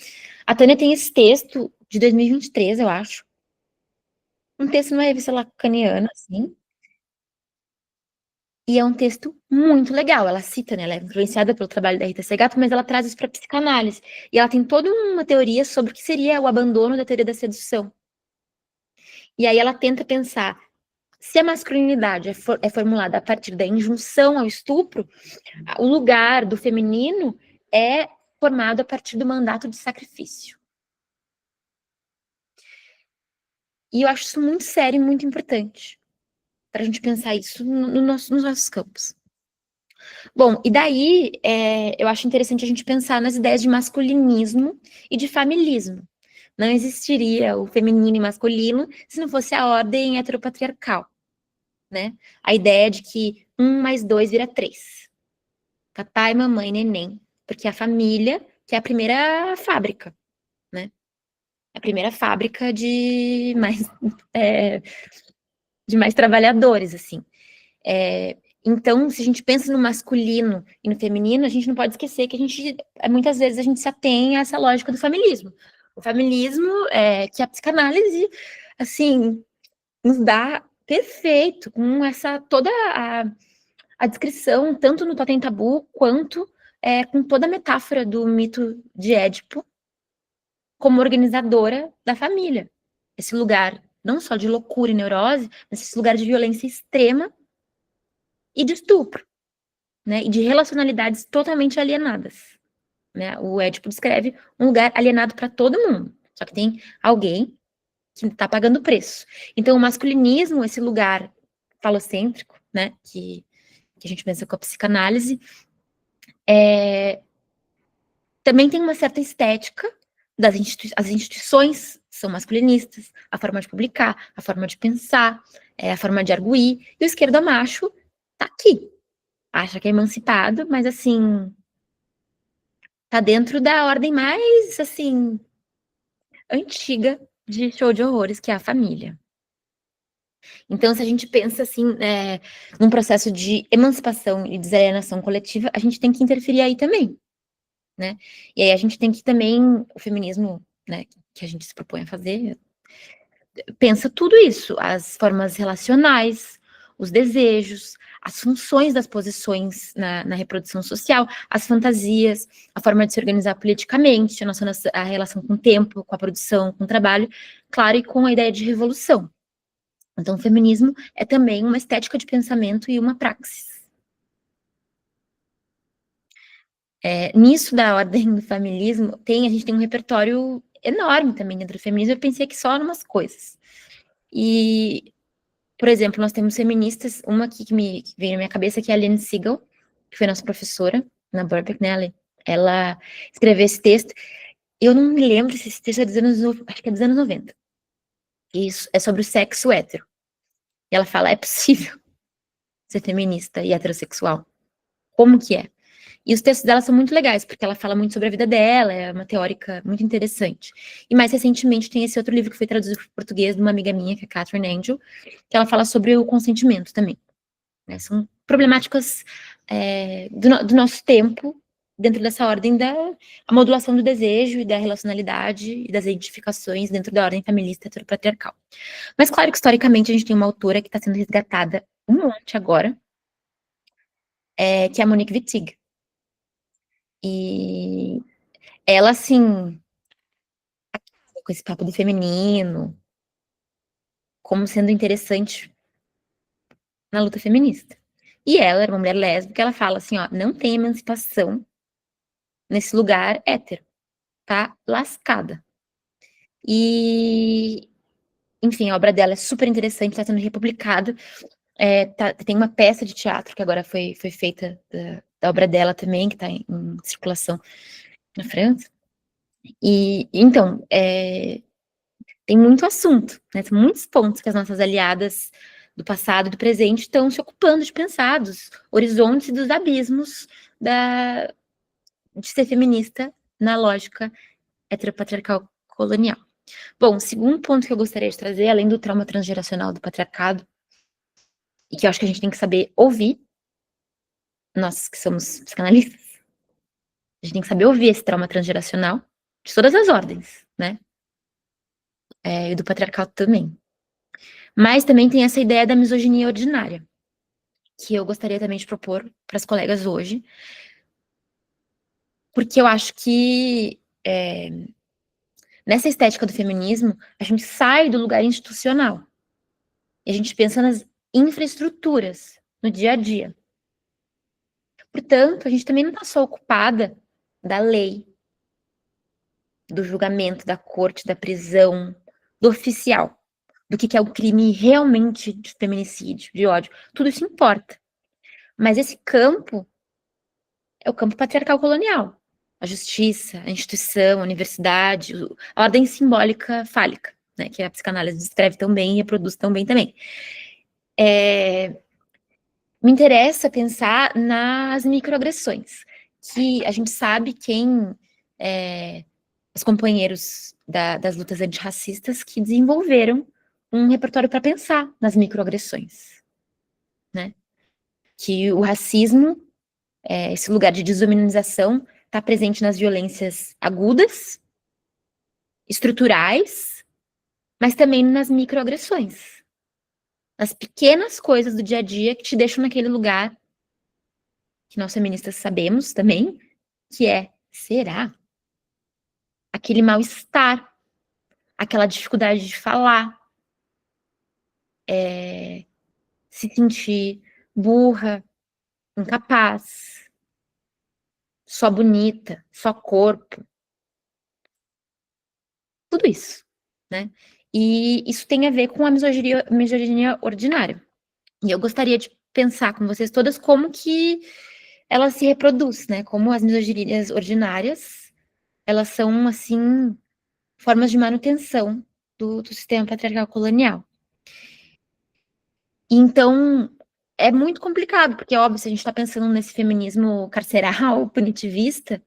A Tânia tem esse texto de 2023, eu acho, um texto numa revista lacaniana, assim, e é um texto muito legal. Ela cita, né? Ela é influenciada pelo trabalho da Rita Segato, mas ela traz isso para psicanálise. E ela tem toda uma teoria sobre o que seria o abandono da teoria da sedução. E aí ela tenta pensar, se a masculinidade é formulada a partir da injunção ao estupro, o lugar do feminino é formado a partir do mandato de sacrifício. E eu acho isso muito sério e muito importante para a gente pensar isso nos nossos campos. Bom, e daí eu acho interessante a gente pensar nas ideias de masculinismo e de familismo. Não existiria o feminino e masculino se não fosse a ordem heteropatriarcal, né? A ideia de que 1 mais 2 vira 3. Papai, mamãe, neném. Porque a família que é a primeira fábrica, né? A primeira fábrica de mais trabalhadores, assim. Então, se a gente pensa no masculino e no feminino, a gente não pode esquecer que muitas vezes a gente se atém a essa lógica do familismo. O familismo que a psicanálise, assim, nos dá perfeito, com toda a descrição, tanto no Totem Tabu, quanto com toda a metáfora do mito de Édipo, como organizadora da família. Esse lugar, não só de loucura e neurose, mas esse lugar de violência extrema e de estupro, né? E de relacionalidades totalmente alienadas, né? O Édipo descreve um lugar alienado para todo mundo, só que tem alguém que está pagando o preço. Então, o masculinismo, esse lugar falocêntrico, né? Que a gente pensa com a psicanálise, também tem uma certa estética as instituições são masculinistas, a forma de publicar, a forma de pensar, a forma de arguir, e o esquerdo macho tá aqui. Acha que é emancipado, mas assim, tá dentro da ordem mais, assim, antiga de show de horrores, que é a família. Então, se a gente pensa, assim, num processo de emancipação e desalienação coletiva, a gente tem que interferir aí também, né? E aí a gente tem que também, o feminismo, né, que a gente se propõe a fazer, pensa tudo isso, as formas relacionais, os desejos, as funções das posições na reprodução social, as fantasias, a forma de se organizar politicamente, a relação com o tempo, com a produção, com o trabalho, claro, e com a ideia de revolução. Então, o feminismo é também uma estética de pensamento e uma praxis. Nisso da ordem do familismo, a gente tem um repertório enorme também dentro do feminismo. Eu pensei aqui só em umas coisas. E, por exemplo, nós temos feministas, uma aqui que veio na minha cabeça, que é a Lynne Segal, que foi nossa professora na Birkbeck, né? Ela escreveu esse texto. Eu não me lembro se esse texto é dos acho que é dos anos 90. Isso é sobre o sexo hétero. E ela fala, é possível ser feminista e heterossexual? Como que é? E os textos dela são muito legais, porque ela fala muito sobre a vida dela, é uma teórica muito interessante. E mais recentemente tem esse outro livro que foi traduzido para o português de uma amiga minha, que é Catherine Angel, que ela fala sobre o consentimento também. Né? São problemáticas do nosso tempo, dentro dessa ordem da modulação do desejo e da relacionalidade e das identificações dentro da ordem feminista heteropatriarcal. Mas claro que historicamente a gente tem uma autora que está sendo resgatada um monte agora, que é a Monique Wittig. E ela, assim, com esse papo do feminino, como sendo interessante na luta feminista. E ela era uma mulher lésbica, ela fala assim, ó, não tem emancipação nesse lugar hétero, tá lascada. E, enfim, a obra dela é super interessante, está sendo republicada. Tem uma peça de teatro que agora foi feita da obra dela também, que está em circulação na França. E, então, tem muito assunto, né? Tem muitos pontos que as nossas aliadas do passado e do presente estão se ocupando de pensar, dos horizontes e dos abismos de ser feminista na lógica heteropatriarcal colonial. Bom, o segundo ponto que eu gostaria de trazer, além do trauma transgeracional do patriarcado, e que eu acho que a gente tem que saber ouvir, nós que somos psicanalistas, a gente tem que saber ouvir esse trauma transgeracional de todas as ordens, né? E do patriarcado também. Mas também tem essa ideia da misoginia ordinária, que eu gostaria também de propor para as colegas hoje, porque eu acho que nessa estética do feminismo, a gente sai do lugar institucional e a gente pensa nas infraestruturas, no dia a dia. Portanto, a gente também não está só ocupada da lei, do julgamento, da corte, da prisão, do oficial, do que é o crime realmente de feminicídio, de ódio. Tudo isso importa. Mas esse campo é o campo patriarcal colonial. A justiça, a instituição, a universidade, a ordem simbólica fálica, né, que a psicanálise descreve tão bem e reproduz tão bem também. Me interessa pensar nas microagressões, que a gente sabe quem os companheiros das lutas antirracistas que desenvolveram um repertório para pensar nas microagressões, né? Que o racismo, esse lugar de desumanização, está presente nas violências agudas, estruturais, mas também nas microagressões. Nas pequenas coisas do dia a dia que te deixam naquele lugar que nós feministas sabemos também, que será? Aquele mal-estar, aquela dificuldade de falar, se sentir burra, incapaz, só bonita, só corpo. Tudo isso, né? E isso tem a ver com a misoginia ordinária. E eu gostaria de pensar com vocês todas como que ela se reproduz, né? Como as misoginias ordinárias, elas são, assim, formas de manutenção do sistema patriarcal colonial. Então, é muito complicado, porque, óbvio, se a gente está pensando nesse feminismo carceral, punitivista,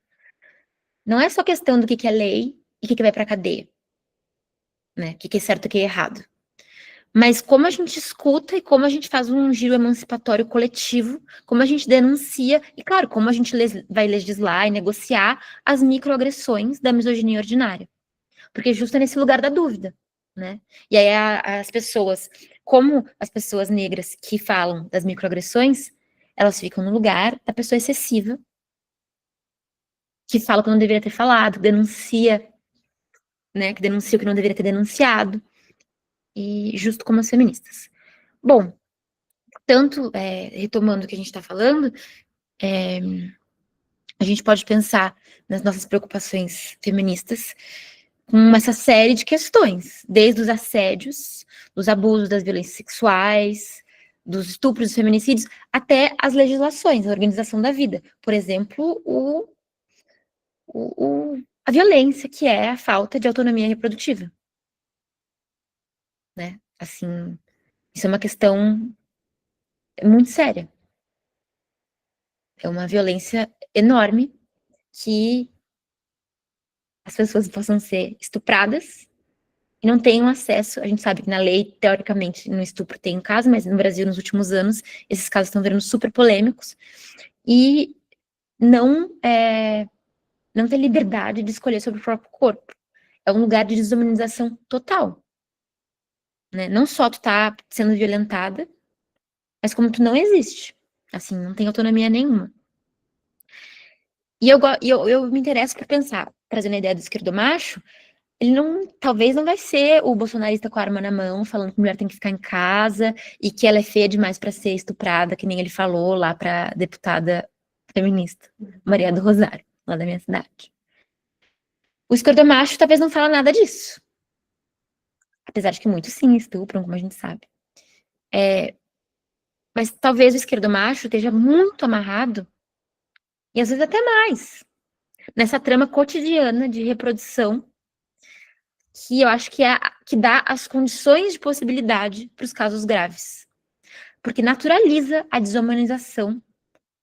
não é só questão do que é lei e o que vai para a cadeia, né? O que é certo e o que é errado. Mas como a gente escuta e como a gente faz um giro emancipatório coletivo, como a gente denuncia, e claro, como a gente vai legislar e negociar as microagressões da misoginia ordinária. Porque justo é nesse lugar da dúvida, né? E aí as pessoas, como as pessoas negras que falam das microagressões, elas ficam no lugar da pessoa excessiva, que fala o que não deveria ter falado, que denuncia, né? Que denuncia o que não deveria ter denunciado. E justo como as feministas. Bom, tanto, retomando o que a gente está falando, a gente pode pensar nas nossas preocupações feministas com essa série de questões, desde os assédios, dos abusos, das violências sexuais, dos estupros, dos feminicídios, até as legislações, a organização da vida. Por exemplo, a violência, que é a falta de autonomia reprodutiva. Né? Assim, isso é uma questão muito séria. É uma violência enorme que as pessoas possam ser estupradas e não tenham acesso. A gente sabe que na lei, teoricamente, no estupro tem caso, mas no Brasil, nos últimos anos, esses casos estão virando super polêmicos. E não ter liberdade de escolher sobre o próprio corpo. É um lugar de desumanização total. Né? Não só tu tá sendo violentada, mas como tu não existe. Assim, não tem autonomia nenhuma. E eu me interesso por pensar, trazendo a ideia do esquerdomacho, ele talvez não vai ser o bolsonarista com a arma na mão, falando que a mulher tem que ficar em casa e que ela é feia demais para ser estuprada, que nem ele falou lá para deputada feminista, Maria do Rosário, lá da minha cidade. O esquerdomacho talvez não fala nada disso. Apesar de que muitos sim estupram, como a gente sabe. Mas talvez o esquerdomacho esteja muito amarrado, e às vezes até mais, nessa trama cotidiana de reprodução, que eu acho que que dá as condições de possibilidade para os casos graves. Porque naturaliza a desumanização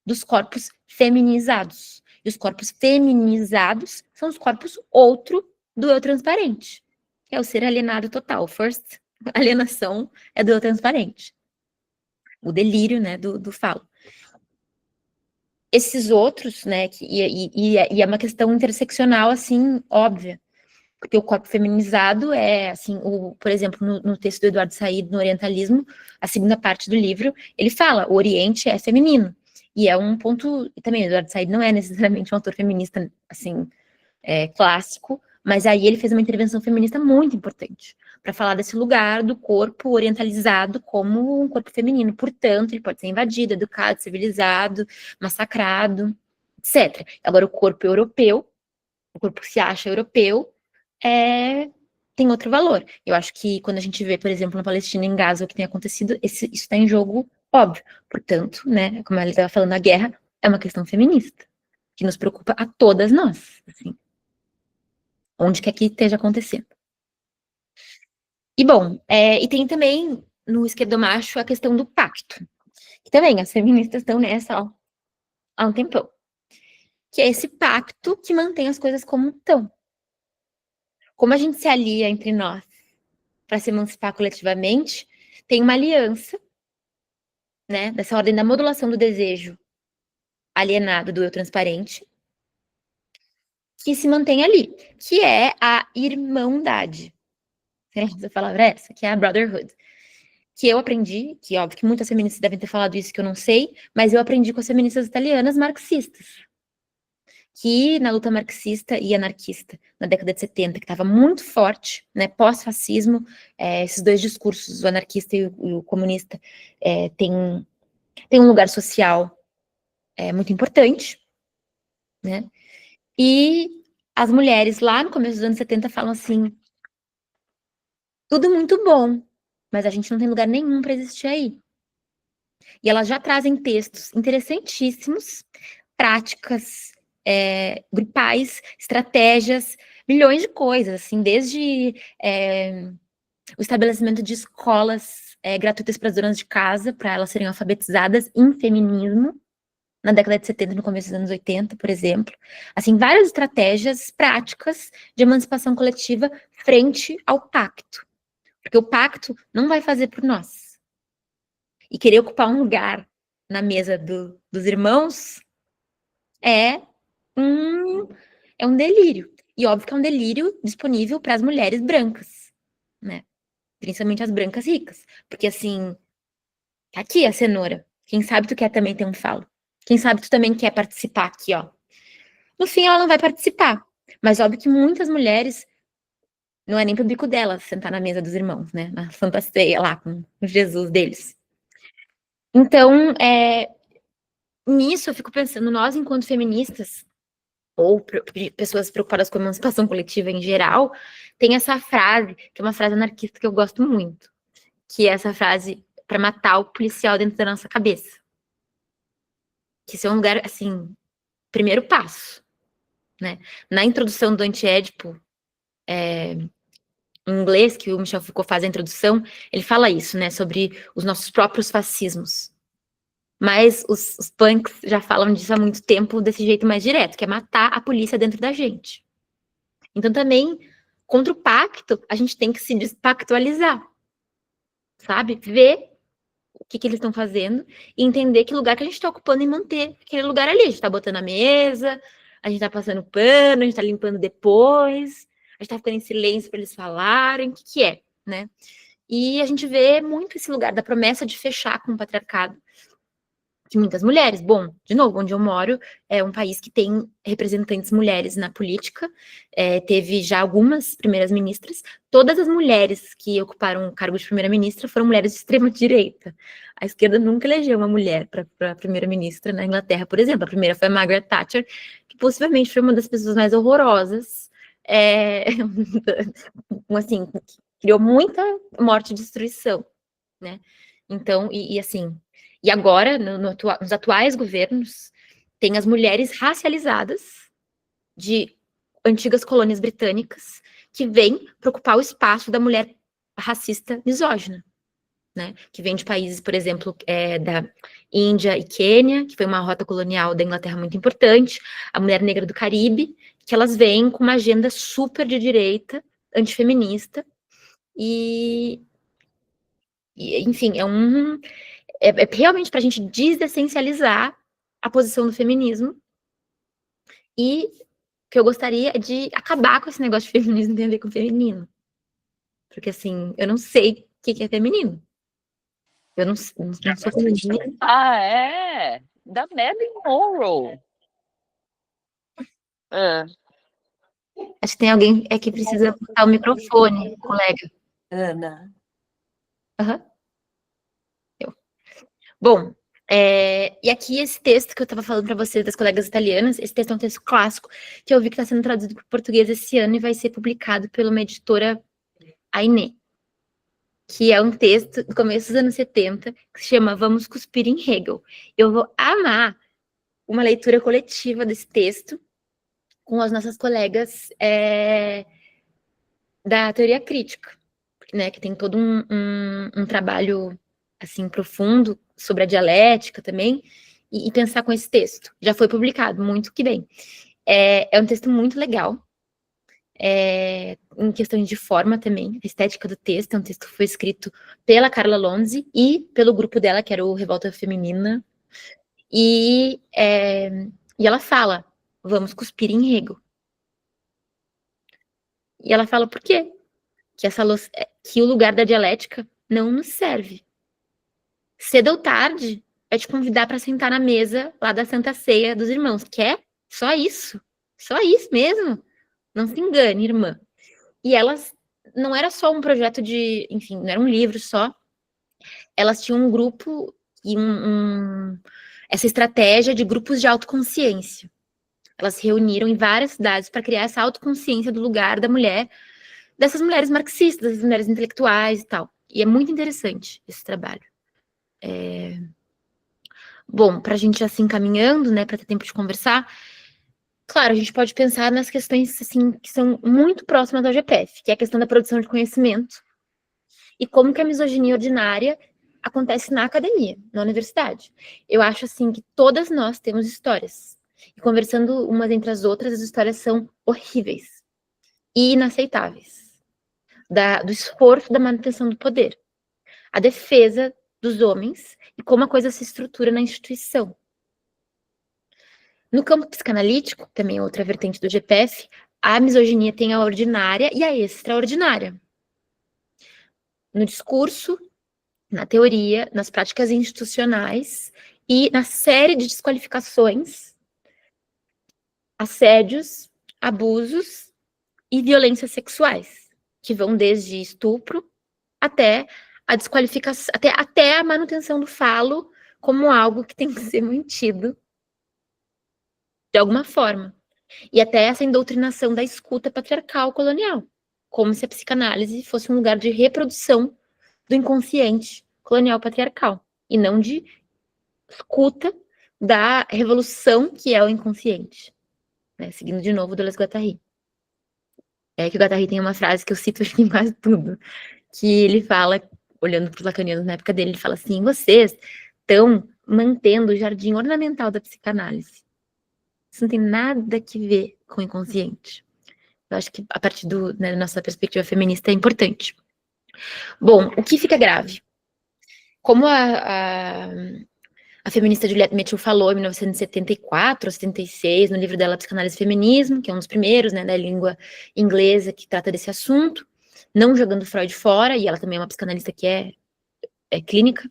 dos corpos feminizados. E os corpos feminizados são os corpos outro do eu transparente, que é o ser alienado total. First, alienação é do eu transparente. O delírio, né, do falo. Esses outros, né, e é uma questão interseccional, assim, óbvia. Porque o corpo feminizado é, assim, por exemplo, no texto do Eduardo Said, no Orientalismo, a segunda parte do livro, ele fala, o Oriente é feminino. E é um ponto, e também, o Eduardo Said não é necessariamente um autor feminista, assim, clássico, mas aí ele fez uma intervenção feminista muito importante, para falar desse lugar do corpo orientalizado como um corpo feminino. Portanto, ele pode ser invadido, educado, civilizado, massacrado, etc. Agora, o corpo europeu, o corpo que se acha europeu, tem outro valor. Eu acho que quando a gente vê, por exemplo, na Palestina, em Gaza, o que tem acontecido, isso está em jogo, óbvio. Portanto, né, como ela estava falando, a guerra é uma questão feminista, que nos preocupa a todas nós, assim, onde quer que esteja acontecendo. E bom, e tem também no esquerdomacho a questão do pacto, que também as feministas estão nessa, ó, há um tempão, que é esse pacto que mantém as coisas como estão. Como a gente se alia entre nós para se emancipar coletivamente, tem uma aliança, né, dessa ordem da modulação do desejo alienado do eu transparente, que se mantém ali, que é a irmandade. Essa palavra é essa, que é a brotherhood. Que eu aprendi, que óbvio que muitas feministas devem ter falado isso que eu não sei, mas eu aprendi com as feministas italianas marxistas, que na luta marxista e anarquista, na década de 70, que estava muito forte, né, pós-fascismo, esses dois discursos, o anarquista e o comunista, tem um lugar social muito importante, né, e as mulheres lá no começo dos anos 70 falam assim, tudo muito bom, mas a gente não tem lugar nenhum para existir aí. E elas já trazem textos interessantíssimos, práticas, grupais, estratégias, milhões de coisas, assim, desde o estabelecimento de escolas gratuitas para as donas de casa, para elas serem alfabetizadas em feminismo, na década de 70, no começo dos anos 80, por exemplo. Assim, várias estratégias práticas de emancipação coletiva frente ao pacto. Porque o pacto não vai fazer por nós. E querer ocupar um lugar na mesa dos irmãos é um delírio. E óbvio que é um delírio disponível para as mulheres brancas, né? Principalmente as brancas ricas. Porque assim, tá aqui a cenoura. Quem sabe tu quer também ter um falo. Quem sabe tu também quer participar aqui, ó. No fim, ela não vai participar. Mas óbvio que muitas mulheres, não é nem pro bico delas sentar na mesa dos irmãos, né? Na Santa Ceia lá, com Jesus deles. Então, nisso eu fico pensando, nós enquanto feministas, ou pessoas preocupadas com a emancipação coletiva em geral, tem essa frase, que é uma frase anarquista que eu gosto muito, que é essa frase para matar o policial dentro da nossa cabeça. Que isso é um lugar, assim, primeiro passo, né? Na introdução do Antiédipo, em inglês, que o Michel Foucault faz a introdução, ele fala isso, né, sobre os nossos próprios fascismos. Mas os punks já falam disso há muito tempo, desse jeito mais direto, que é matar a polícia dentro da gente. Então, também, contra o pacto, a gente tem que se despactualizar, sabe? Ver o que eles estão fazendo e entender que lugar que a gente está ocupando e manter aquele lugar ali. A gente está botando a mesa, a gente está passando pano, a gente está limpando depois, a gente está ficando em silêncio para eles falarem, o que é, né? E a gente vê muito esse lugar da promessa de fechar com o patriarcado de muitas mulheres. Bom, de novo, onde eu moro é um país que tem representantes mulheres na política, teve já algumas primeiras ministras, todas as mulheres que ocuparam o cargo de primeira-ministra foram mulheres de extrema-direita. A esquerda nunca elegeu uma mulher para primeira-ministra na Inglaterra, por exemplo. A primeira foi a Margaret Thatcher, que possivelmente foi uma das pessoas mais horrorosas, assim, criou muita morte e destruição, né? Então, assim, e agora, nos atuais governos, tem as mulheres racializadas de antigas colônias britânicas que vêm para ocupar o espaço da mulher racista misógina, né? Que vem de países, por exemplo, da Índia e Quênia, que foi uma rota colonial da Inglaterra muito importante, a mulher negra do Caribe, que elas vêm com uma agenda super de direita, antifeminista, enfim, é realmente para a gente desessencializar a posição do feminismo, e que eu gostaria de acabar com esse negócio de feminismo tem a ver com feminino. Porque, assim, eu não sei o que é feminino. Eu não sou feminina. Ah, é? Da Marilyn Monroe. Acho que tem alguém que precisa botar o microfone, colega. Ana. Uhum. Bom, e aqui esse texto que eu estava falando para vocês das colegas italianas, esse texto é um texto clássico que eu vi que está sendo traduzido para o português esse ano e vai ser publicado pela uma editora Ainé, que é um texto do começo dos anos 70 que se chama Vamos Cuspir em Hegel. Eu vou amar uma leitura coletiva desse texto com as nossas colegas da teoria crítica, né, que tem todo um trabalho assim profundo sobre a dialética também, e pensar com esse texto. Já foi publicado, muito que bem. É um texto muito legal, em questões de forma também, a estética do texto, é um texto que foi escrito pela Carla Lonzi e pelo grupo dela, que era o Revolta Feminina, e ela fala, vamos cuspir em Hegel. E ela fala por quê? Que o lugar da dialética não nos serve. Cedo ou tarde, vai te convidar para sentar na mesa lá da Santa Ceia dos irmãos. Quer? Só isso. Só isso mesmo. Não se engane, irmã. E elas, não era só um projeto enfim, não era um livro só. Elas tinham um grupo e essa estratégia de grupos de autoconsciência. Elas se reuniram em várias cidades para criar essa autoconsciência do lugar da mulher, dessas mulheres marxistas, dessas mulheres intelectuais e tal. E é muito interessante esse trabalho. Bom, para a gente já se encaminhando, né, para ter tempo de conversar, claro, a gente pode pensar nas questões, assim, que são muito próximas ao GPF, que é a questão da produção de conhecimento e como que a misoginia ordinária acontece na academia, na universidade. Eu acho, assim, que todas nós temos histórias. E conversando umas entre as outras, as histórias são horríveis e inaceitáveis. Do esforço da manutenção do poder. A defesa dos homens e como a coisa se estrutura na instituição. No campo psicanalítico, também outra vertente do GPF, a misoginia tem a ordinária e a extraordinária. No discurso, na teoria, nas práticas institucionais e na série de desqualificações, assédios, abusos e violências sexuais, que vão desde estupro até a desqualificação, até a manutenção do falo como algo que tem que ser mantido de alguma forma. E até essa doutrinação da escuta patriarcal colonial, como se a psicanálise fosse um lugar de reprodução do inconsciente colonial patriarcal, e não de escuta da revolução que é o inconsciente. Né? Seguindo de novo Deleuze Guattari. É que o Guattari tem uma frase que eu cito em quase tudo, que ele fala, olhando para os lacanianos na época dele, ele fala assim: vocês estão mantendo o jardim ornamental da psicanálise. Isso não tem nada que ver com o inconsciente. Eu acho que a partir da nossa perspectiva feminista é importante. Bom, o que fica grave? Como a feminista Juliette Metchell falou em 1974 ou 76, no livro dela Psicanálise e Feminismo, que é um dos primeiros, né, da língua inglesa que trata desse assunto, não jogando Freud fora, e ela também é uma psicanalista que é clínica.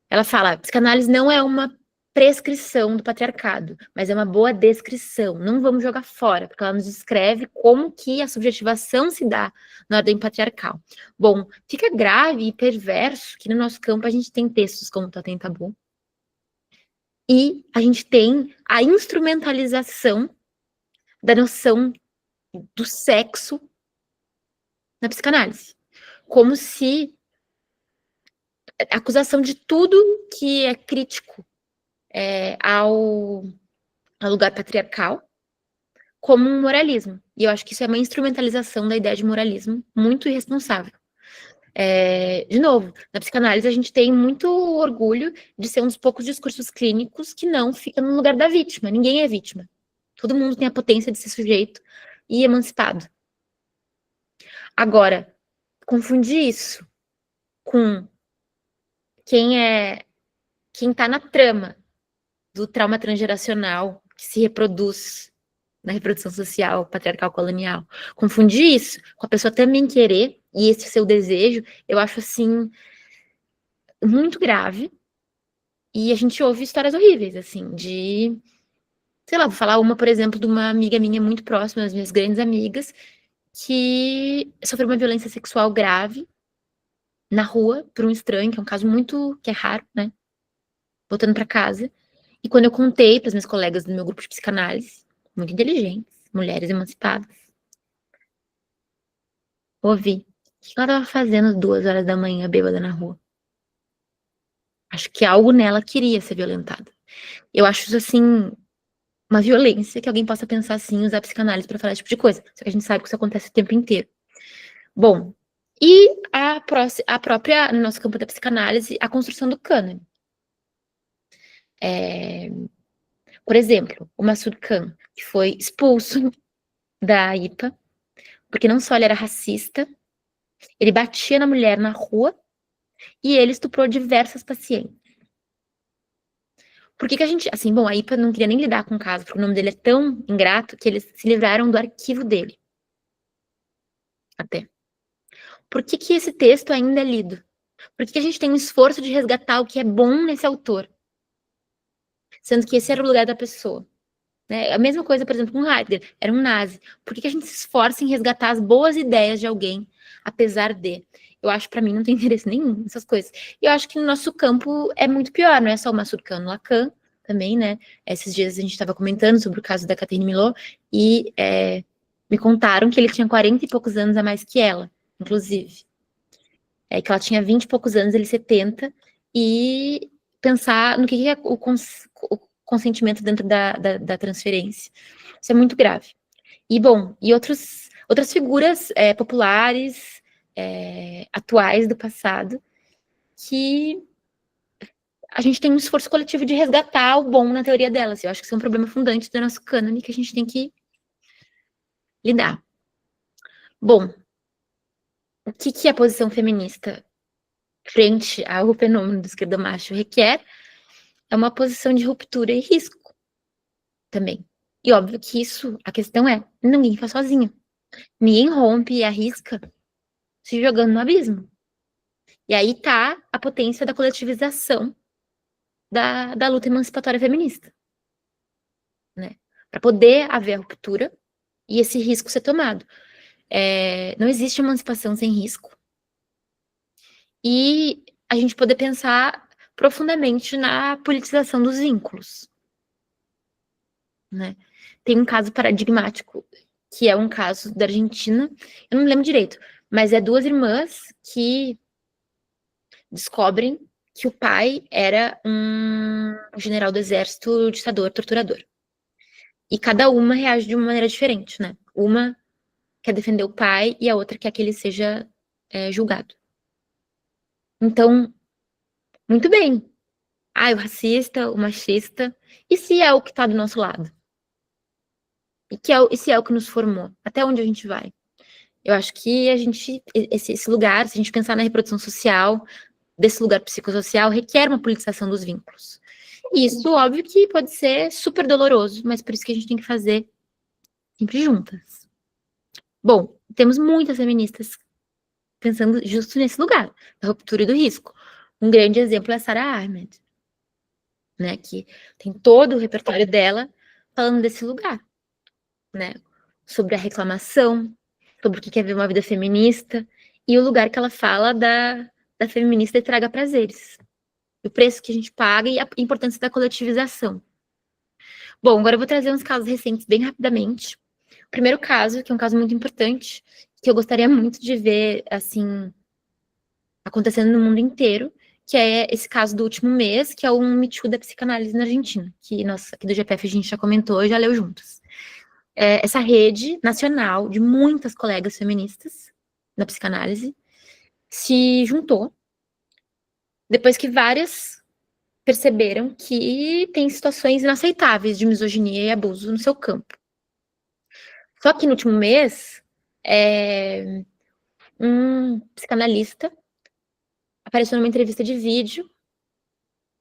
Ela fala: psicanálise não é uma prescrição do patriarcado, mas é uma boa descrição. Não vamos jogar fora, porque ela nos descreve como que a subjetivação se dá na ordem patriarcal. Bom, fica grave e perverso que no nosso campo a gente tem textos como Totem Tabu, e a gente tem a instrumentalização da noção do sexo na psicanálise. Como se a acusação de tudo que é crítico ao lugar patriarcal como um moralismo. E eu acho que isso é uma instrumentalização da ideia de moralismo muito irresponsável. De novo, na psicanálise a gente tem muito orgulho de ser um dos poucos discursos clínicos que não fica no lugar da vítima. Ninguém é vítima. Todo mundo tem a potência de ser sujeito e emancipado. Agora, confundir isso com quem está na trama do trauma transgeracional que se reproduz na reprodução social patriarcal colonial, confundir isso com a pessoa também querer, e esse seu desejo, eu acho assim muito grave. E a gente ouve histórias horríveis, assim, de, sei lá, vou falar uma, por exemplo, de uma amiga minha muito próxima, das minhas grandes amigas, que sofreu uma violência sexual grave na rua por um estranho, que é um caso que é raro, né? Voltando para casa. E quando eu contei para as minhas colegas do meu grupo de psicanálise, muito inteligentes, mulheres emancipadas, ouvi: o que ela estava fazendo 2 horas da manhã, bêbada na rua? Acho que algo nela queria ser violentada. Eu acho isso, assim, uma violência que alguém possa pensar assim, usar psicanálise para falar esse tipo de coisa. Só que a gente sabe que isso acontece o tempo inteiro. Bom, e a própria, no nosso campo da psicanálise, a construção do cânone. Por exemplo, o Massoud Khan, que foi expulso da IPA, porque não só ele era racista, ele batia na mulher na rua e ele estuprou diversas pacientes. Por que a gente, assim, bom, a IPA não queria nem lidar com o caso, porque o nome dele é tão ingrato que eles se livraram do arquivo dele. Até. Por que esse texto ainda é lido? Por que a gente tem um esforço de resgatar o que é bom nesse autor? Sendo que esse era o lugar da pessoa. Né? A mesma coisa, por exemplo, com Heidegger, era um nazi. Por que a gente se esforça em resgatar as boas ideias de alguém, apesar de? Eu acho, para mim, não tem interesse nenhum nessas coisas. E eu acho que no nosso campo é muito pior, não é só o Massoud Khan, Lacan também, né? Esses dias a gente estava comentando sobre o caso da Catherine Milot e me contaram que ele tinha 40 e poucos anos a mais que ela, inclusive. Que ela tinha 20 e poucos anos, ele 70, e pensar no que é o consentimento dentro da transferência. Isso é muito grave. E, bom, e outras figuras populares, atuais do passado, que a gente tem um esforço coletivo de resgatar o bom na teoria delas. Eu acho que isso é um problema fundante do nosso cânone que a gente tem que lidar. Bom, o que a posição feminista frente ao fenômeno do esquerdomacho requer é uma posição de ruptura e risco também. E óbvio que isso, a questão é, ninguém faz sozinho. Ninguém rompe e arrisca se jogando no abismo. E aí tá a potência da coletivização da luta emancipatória feminista. Né? Para poder haver a ruptura e esse risco ser tomado. Não existe emancipação sem risco. E a gente poder pensar profundamente na politização dos vínculos. Né? tem um caso paradigmático, que é um caso da Argentina, eu não me lembro direito, mas é 2 irmãs que descobrem que o pai era um general do exército, ditador, torturador. E cada uma reage de uma maneira diferente, né? Uma quer defender o pai e a outra quer que ele seja julgado. Então, muito bem. O racista, o machista, e se é o que está do nosso lado? E se é o que nos formou? Até onde a gente vai? Eu acho que esse lugar, se a gente pensar na reprodução social, desse lugar psicossocial, requer uma politização dos vínculos. E isso, óbvio, que pode ser super doloroso, mas por isso que a gente tem que fazer sempre juntas. Bom, temos muitas feministas pensando justo nesse lugar, da ruptura e do risco. Um grande exemplo é a Sarah Ahmed, né, que tem todo o repertório dela falando desse lugar, né, sobre a reclamação, sobre o que é ver uma vida feminista, e o lugar que ela fala da feminista e traga prazeres. O preço que a gente paga e a importância da coletivização. Bom, agora eu vou trazer uns casos recentes bem rapidamente. O primeiro caso, que é um caso muito importante, que eu gostaria muito de ver, assim, acontecendo no mundo inteiro, que é esse caso do último mês, que é o Me Too da psicanálise na Argentina, que nós aqui do GPF a gente já comentou e já leu juntos. Essa rede nacional de muitas colegas feministas na psicanálise se juntou depois que várias perceberam que tem situações inaceitáveis de misoginia e abuso no seu campo. Só que no último mês, um psicanalista apareceu numa entrevista de vídeo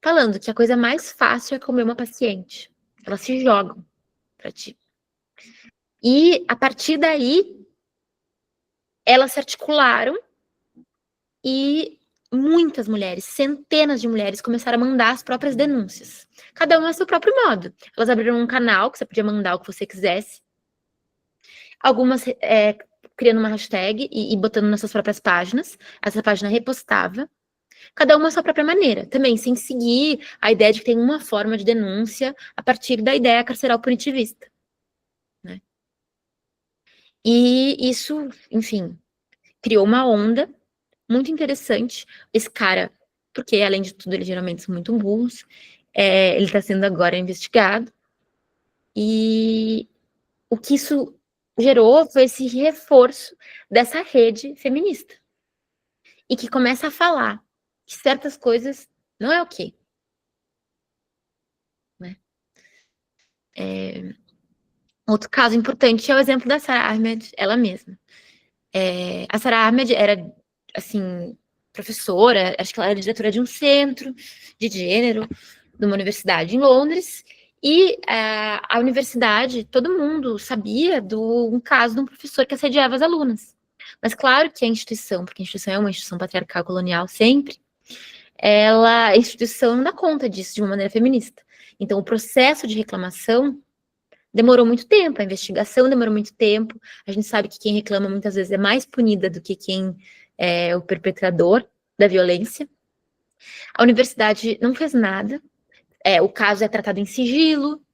falando que a coisa mais fácil é comer uma paciente. Elas se jogam pra ti. E, a partir daí, elas se articularam e muitas mulheres, centenas de mulheres, começaram a mandar as próprias denúncias. Cada uma a seu próprio modo. Elas abriram um canal que você podia mandar o que você quisesse. Algumas criando uma hashtag e botando nas suas próprias páginas. Essa página repostava. Cada uma a sua própria maneira. Também sem seguir a ideia de que tem uma forma de denúncia a partir da ideia carceral punitivista. Né? E isso, enfim, criou uma onda muito interessante. Esse cara, porque além de tudo, eles geralmente são muito burros, ele está sendo agora investigado. E o que isso gerou foi esse reforço dessa rede feminista. E que começa a falar que certas coisas não é ok. Né? Outro caso importante é o exemplo da Sarah Ahmed, ela mesma. A Sarah Ahmed era, assim, professora, acho que ela era diretora de um centro de gênero, de uma universidade em Londres, e a universidade, todo mundo sabia um caso de um professor que assediava as alunas. Mas claro que a instituição, porque a instituição é uma instituição patriarcal colonial sempre, a instituição não dá conta disso de uma maneira feminista. Então, o processo de reclamação demorou muito tempo, a investigação demorou muito tempo. A gente sabe que quem reclama muitas vezes é mais punida do que quem é o perpetrador da violência. A universidade não fez nada. O caso é tratado em sigilo.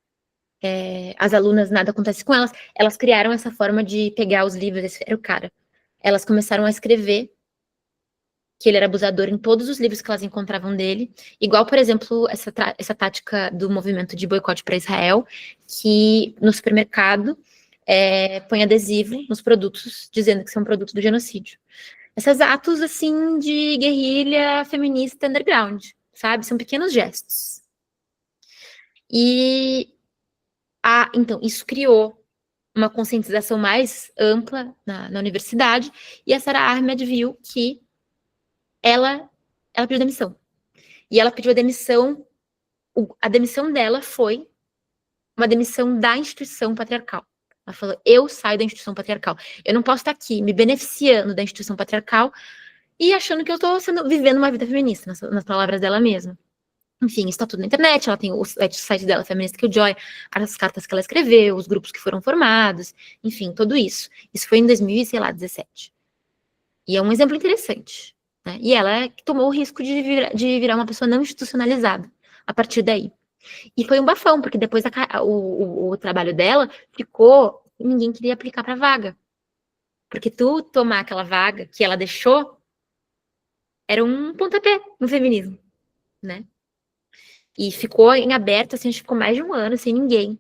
As alunas, nada acontece com elas. Elas criaram essa forma de pegar os livros, esse era o cara. Elas começaram a escrever que ele era abusador em todos os livros que elas encontravam dele, igual, por exemplo, essa tática do movimento de boicote para Israel, que no supermercado põe adesivo nos produtos, dizendo que são produtos do genocídio. Esses atos, assim, de guerrilha feminista underground, sabe? São pequenos gestos. E, então, isso criou uma conscientização mais ampla na universidade, e a Sarah Ahmed viu que ela pediu demissão. E ela pediu a demissão dela foi uma demissão da instituição patriarcal. Ela falou, eu saio da instituição patriarcal. Eu não posso estar aqui me beneficiando da instituição patriarcal e achando que eu estou vivendo uma vida feminista, nas palavras dela mesma. Enfim, isso está tudo na internet, ela tem o site dela, Feminist Killjoy, as cartas que ela escreveu, os grupos que foram formados, enfim, tudo isso. Isso foi em 2017. E é um exemplo interessante. Né? E ela tomou o risco de virar uma pessoa não institucionalizada a partir daí. E foi um bafão, porque depois o trabalho dela ficou, ninguém queria aplicar para vaga. Porque tu tomar aquela vaga que ela deixou, era um pontapé no feminismo, né? E ficou em aberto, assim, acho que ficou mais de um ano sem ninguém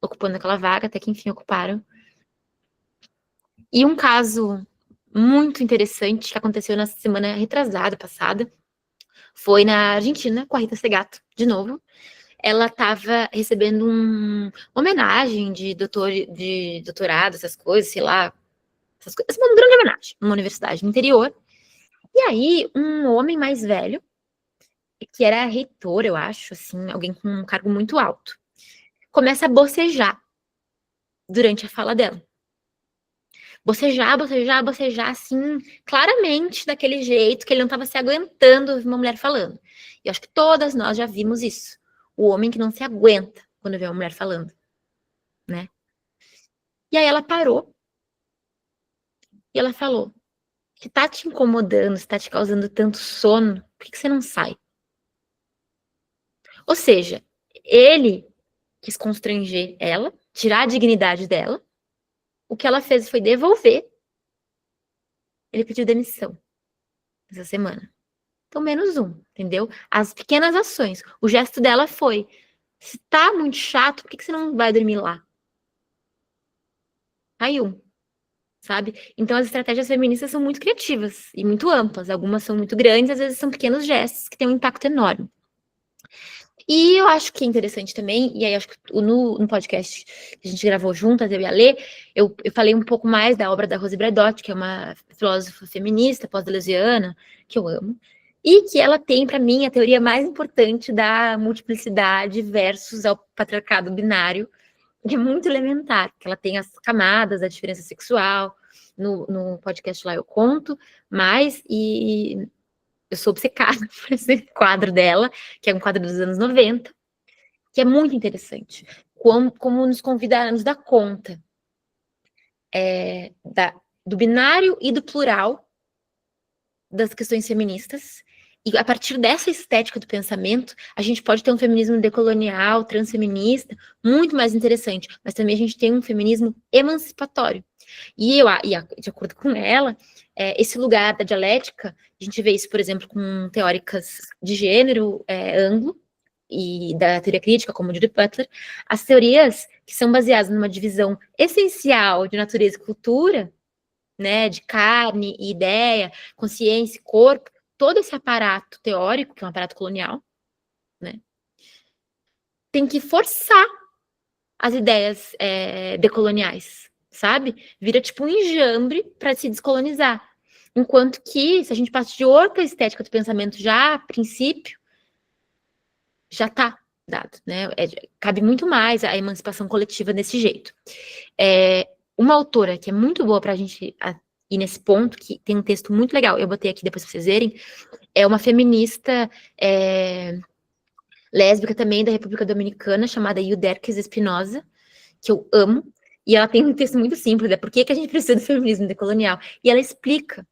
ocupando aquela vaga, até que enfim ocuparam. E um caso muito interessante que aconteceu na semana retrasada, passada, foi na Argentina, com a Rita Segato, de novo. Ela estava recebendo uma homenagem de doutorado, essas coisas, sei lá, essas coisas, uma grande homenagem, numa universidade no interior. E aí, um homem mais velho, que era reitor, eu acho, assim, alguém com um cargo muito alto, começa a bocejar durante a fala dela. Bocejar, assim, claramente, daquele jeito, que ele não estava se aguentando ouvir uma mulher falando. E eu acho que todas nós já vimos isso. O homem que não se aguenta quando vê uma mulher falando, né? E aí ela parou e ela falou: se tá te incomodando, se tá te causando tanto sono, por que você não sai? Ou seja, ele quis constranger ela, tirar a dignidade dela. O que ela fez foi devolver. Ele pediu demissão essa semana. Então, menos um, entendeu? As pequenas ações. O gesto dela foi: se tá muito chato, por que você não vai dormir lá? Aí sabe? Então, as estratégias feministas são muito criativas e muito amplas. Algumas são muito grandes, às vezes são pequenos gestos que têm um impacto enorme. E eu acho que é interessante também, e aí acho que no podcast que a gente gravou juntas, eu e a Lê, eu falei um pouco mais da obra da Rose Bradotti, que é uma filósofa feminista, pós-deleuziana, que eu amo, e que ela tem, para mim, a teoria mais importante da multiplicidade versus ao patriarcado binário, que é muito elementar, que ela tem as camadas da diferença sexual. No podcast lá eu conto mais, e eu sou obcecada por esse quadro dela, que é um quadro dos anos 90, que é muito interessante. Como nos convida a nos dar conta do binário e do plural das questões feministas. E a partir dessa estética do pensamento, a gente pode ter um feminismo decolonial, transfeminista, muito mais interessante. Mas também a gente tem um feminismo emancipatório. E de acordo com ela, esse lugar da dialética, a gente vê isso, por exemplo, com teóricas de gênero anglo e da teoria crítica, como Judith Butler, as teorias que são baseadas numa divisão essencial de natureza e cultura, né, de carne e ideia, consciência e corpo, todo esse aparato teórico, que é um aparato colonial, né, tem que forçar as ideias decoloniais, sabe? Vira tipo um enjambre para se descolonizar. Enquanto que, se a gente passa de outra estética do pensamento já a princípio, já está dado, né? Cabe muito mais a emancipação coletiva desse jeito. Uma autora que é muito boa para a gente ir nesse ponto, que tem um texto muito legal, eu botei aqui depois para vocês verem, é uma feminista lésbica também da República Dominicana, chamada Yuderquis Espinosa, que eu amo, e ela tem um texto muito simples, por que a gente precisa do feminismo decolonial, e ela explica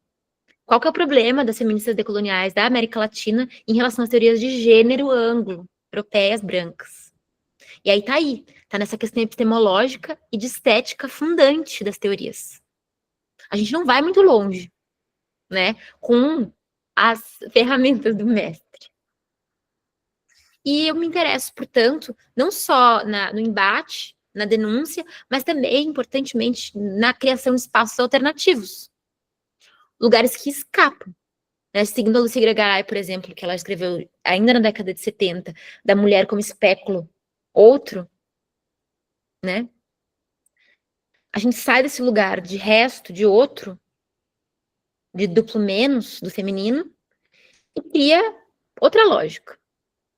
qual que é o problema das feministas decoloniais da América Latina em relação às teorias de gênero anglo, europeias, brancas. E aí tá nessa questão epistemológica e de estética fundante das teorias. A gente não vai muito longe, né, com as ferramentas do mestre. E eu me interesso, portanto, não só no embate, na denúncia, mas também, importantemente, na criação de espaços alternativos. Lugares que escapam. Né? Seguindo a Lucy Gregaray, por exemplo, que ela escreveu ainda na década de 70, da mulher como espéculo outro, né? A gente sai desse lugar de resto, de outro, de duplo menos do feminino, e cria outra lógica.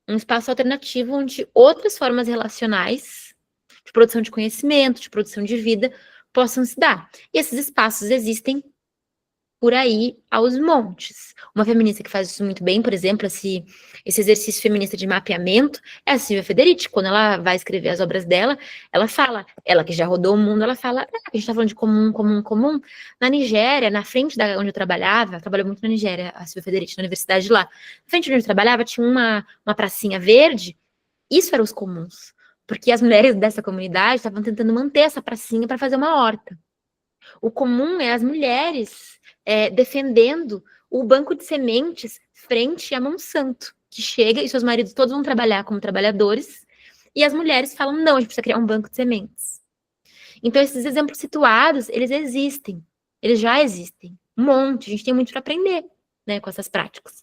Um espaço alternativo onde outras formas relacionais de produção de conhecimento, de produção de vida, possam se dar. E esses espaços existem por aí aos montes. Uma feminista que faz isso muito bem, por exemplo, esse exercício feminista de mapeamento, é a Silvia Federici. Quando ela vai escrever as obras dela, ela fala, ela que já rodou o mundo, ela fala, a gente tá falando de comum. Na Nigéria, na frente da onde eu trabalhava, ela trabalhou muito na Nigéria, a Silvia Federici, na universidade lá, na frente de onde eu trabalhava, tinha uma pracinha verde, Isso eram os comuns, porque as mulheres dessa comunidade estavam tentando manter essa pracinha para fazer uma horta. O comum é as mulheres defendendo o banco de sementes frente a Monsanto, que chega e seus maridos todos vão trabalhar como trabalhadores, e as mulheres falam, não, a gente precisa criar um banco de sementes. Então, esses exemplos situados, eles existem, eles já existem, um monte, a gente tem muito para aprender, né, com essas práticas.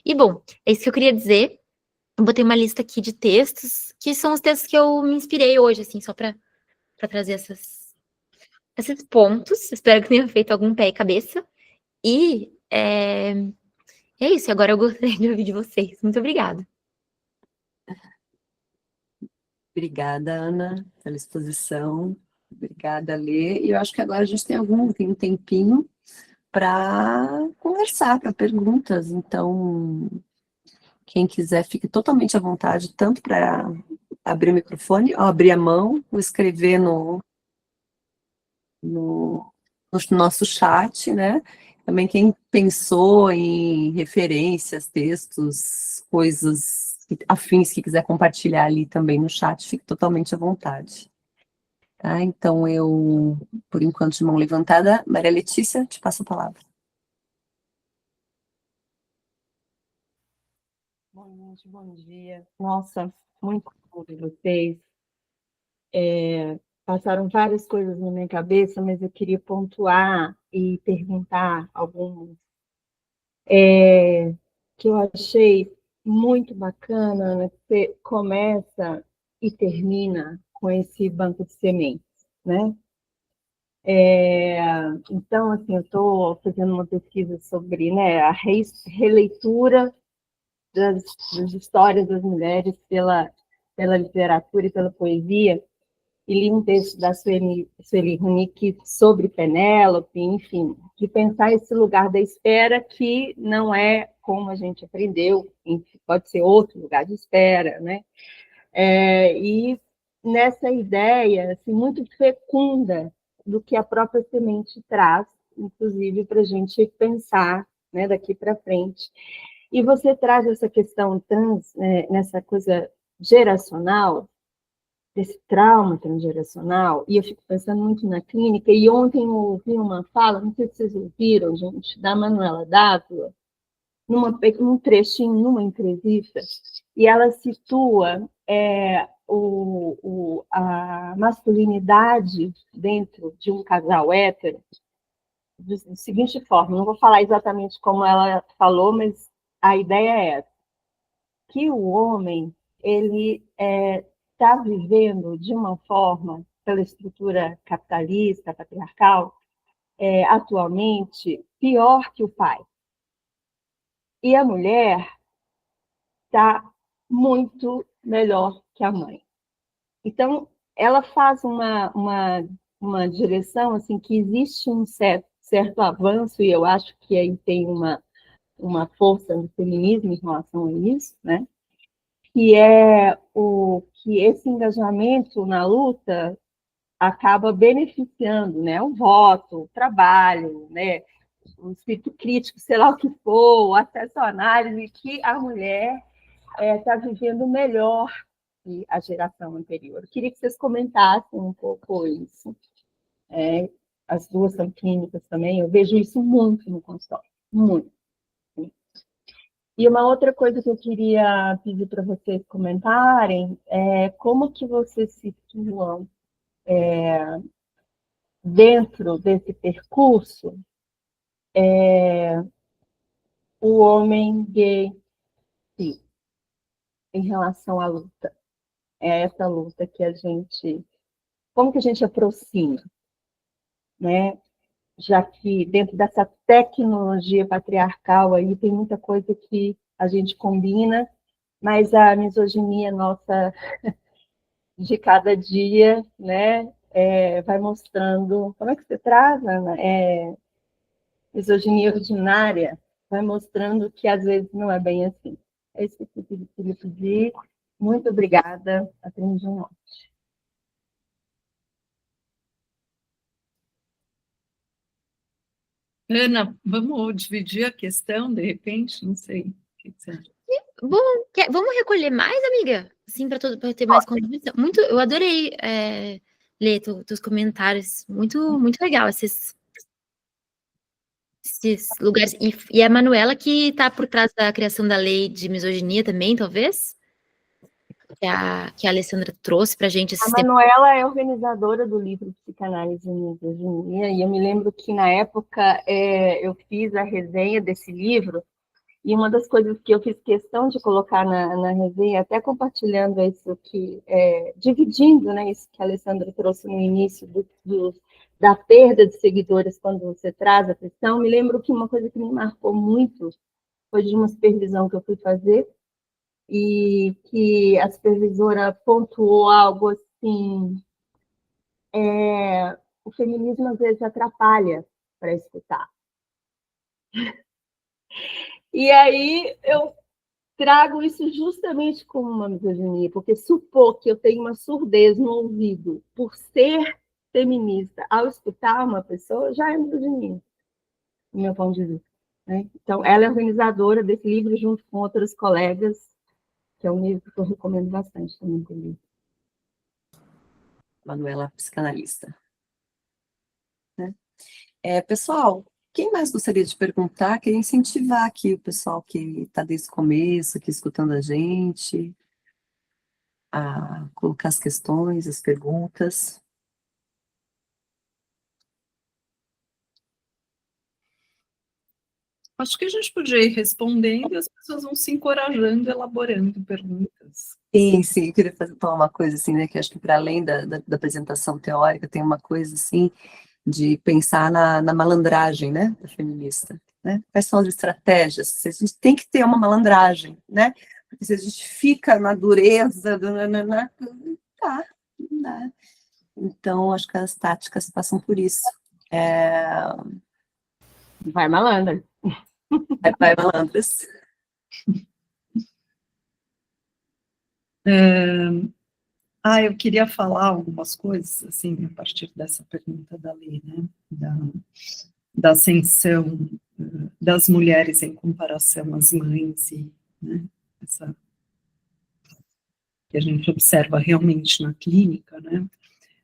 E, bom, é isso que eu queria dizer. Eu botei uma lista aqui de textos, que são os textos que eu me inspirei hoje, assim, só para trazer esses pontos. Espero que tenha feito algum pé e cabeça. E é isso. Agora eu gostaria de ouvir de vocês. Muito obrigada. Obrigada, Ana, pela exposição. Obrigada, Lê. E eu acho que agora a gente tem um tempinho para conversar, para perguntas. Então, quem quiser, fique totalmente à vontade, tanto para abrir o microfone, ou abrir a mão, ou escrever no nosso chat, né? Também quem pensou em referências, textos, coisas afins que quiser compartilhar ali também no chat, fique totalmente à vontade. Tá? Então, eu, por enquanto, de mão levantada, Maria Letícia, te passo a palavra. Bom, gente, bom dia. Nossa, muito bom ver vocês. Passaram várias coisas na minha cabeça, mas eu queria pontuar e perguntar algumas que eu achei muito bacana, Ana, que você começa e termina com esse banco de sementes, né? Então, assim, eu estou fazendo uma pesquisa sobre, né, a releitura das histórias das mulheres pela literatura e pela poesia, e li um texto da Sueli Runick sobre Penélope, enfim, de pensar esse lugar da espera que não é como a gente aprendeu, pode ser outro lugar de espera, né? E nessa ideia assim, muito fecunda do que a própria semente traz, inclusive para a gente pensar, né, daqui para frente. E você traz essa questão nessa coisa geracional, desse trauma transgeracional, e eu fico pensando muito na clínica, e ontem eu ouvi uma fala, não sei se vocês ouviram, gente, da Manuela Dávila, num trechinho, numa entrevista, e ela situa a masculinidade dentro de um casal hétero da seguinte forma, não vou falar exatamente como ela falou, mas a ideia é essa, que o homem ele está vivendo de uma forma, pela estrutura capitalista, patriarcal, atualmente, pior que o pai. E a mulher está muito melhor que a mãe. Então, ela faz uma direção assim, que existe um certo avanço, e eu acho que aí tem uma força do feminismo em relação a isso, né? Que é que esse engajamento na luta acaba beneficiando, né, o voto, o trabalho, né, o espírito crítico, sei lá o que for, o acesso à análise, que a mulher está vivendo melhor que a geração anterior. Eu queria que vocês comentassem um pouco isso. As duas são clínicas também, eu vejo isso muito no consultório, muito. E uma outra coisa que eu queria pedir para vocês comentarem é como que vocês situam dentro desse percurso o homem gay cis, em relação à luta. É essa luta que a gente... Como que a gente aproxima, né? Já que dentro dessa tecnologia patriarcal aí tem muita coisa que a gente combina, mas a misoginia nossa de cada dia, né, vai mostrando... Como é que você traz, Ana? Misoginia ordinária, vai mostrando que às vezes não é bem assim. É isso que eu queria pedir. Muito obrigada. Aprendi um monte. Ana, vamos dividir a questão, de repente? Não sei. O que você acha? Bom, vamos recolher mais, amiga? Assim, para ter mais contribuição. Muito, eu adorei ler teus comentários. Muito, muito legal esses lugares. E a Manuela que está por trás da criação da lei de misoginia também, talvez? Que a Alessandra trouxe para a gente A Manuela é organizadora do livro Psicanálise e Misoginia, e eu me lembro que, na época, eu fiz a resenha desse livro, e uma das coisas que eu fiz questão de colocar na resenha, até compartilhando isso que, dividindo, né, isso que a Alessandra trouxe no início da perda de seguidores quando você traz a questão, me lembro que uma coisa que me marcou muito foi de uma supervisão que eu fui fazer, e que a supervisora pontuou algo assim, o feminismo às vezes atrapalha para escutar. E aí eu trago isso justamente como uma misoginia, porque supor que eu tenho uma surdez no ouvido por ser feminista ao escutar uma pessoa já é misoginia, do meu ponto de vista. Né? Então, ela é organizadora desse livro junto com outras colegas, que é um livro que eu recomendo bastante também para ler. Manuela, psicanalista. Né? Pessoal, quem mais gostaria de perguntar? Queria incentivar aqui o pessoal que está desde o começo, aqui escutando a gente, a colocar as questões, as perguntas. Acho que a gente podia ir respondendo e as pessoas vão se encorajando, elaborando perguntas. Sim, eu queria falar uma coisa assim, né, que acho que para além da apresentação teórica, tem uma coisa assim, de pensar na malandragem, né, da feminista, né? Quais são as estratégias? A gente tem que ter uma malandragem, né? Porque se a gente fica na dureza, tá, né? Então, acho que as táticas passam por isso. Vai, malandra. Vai, malandras. Eu queria falar algumas coisas, assim, a partir dessa pergunta da lei, né, da ascensão das mulheres em comparação às mães, e, né, essa que a gente observa realmente na clínica, né,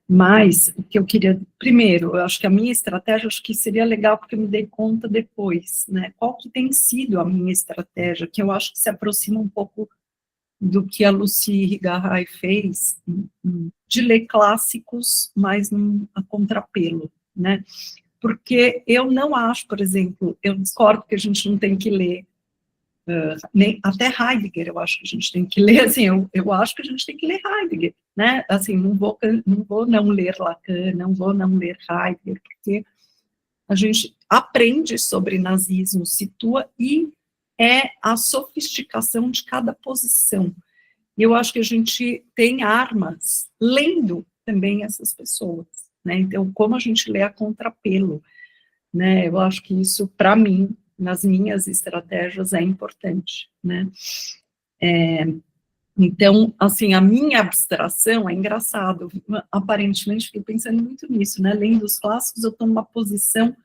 mas o que eu queria, primeiro, eu acho que a minha estratégia, acho que seria legal, porque eu me dei conta depois, né, qual que tem sido a minha estratégia, que eu acho que se aproxima um pouco do que a Lucy Higaray fez, de ler clássicos, mas a contrapelo, né? Porque eu não acho, por exemplo, eu discordo que a gente não tem que ler, nem até Heidegger eu acho que a gente tem que ler, assim, eu acho que a gente tem que ler Heidegger, né? Assim, não vou não ler Lacan, não vou não ler Heidegger, porque a gente aprende sobre nazismo, situa e é a sofisticação de cada posição. E eu acho que a gente tem armas lendo também essas pessoas, né? Então, como a gente lê a contrapelo, né? Eu acho que isso, para mim, nas minhas estratégias, é importante, né? Então, assim, a minha abstração é engraçado. Aparentemente, fiquei pensando muito nisso, né? Lendo os clássicos, eu estou numa posição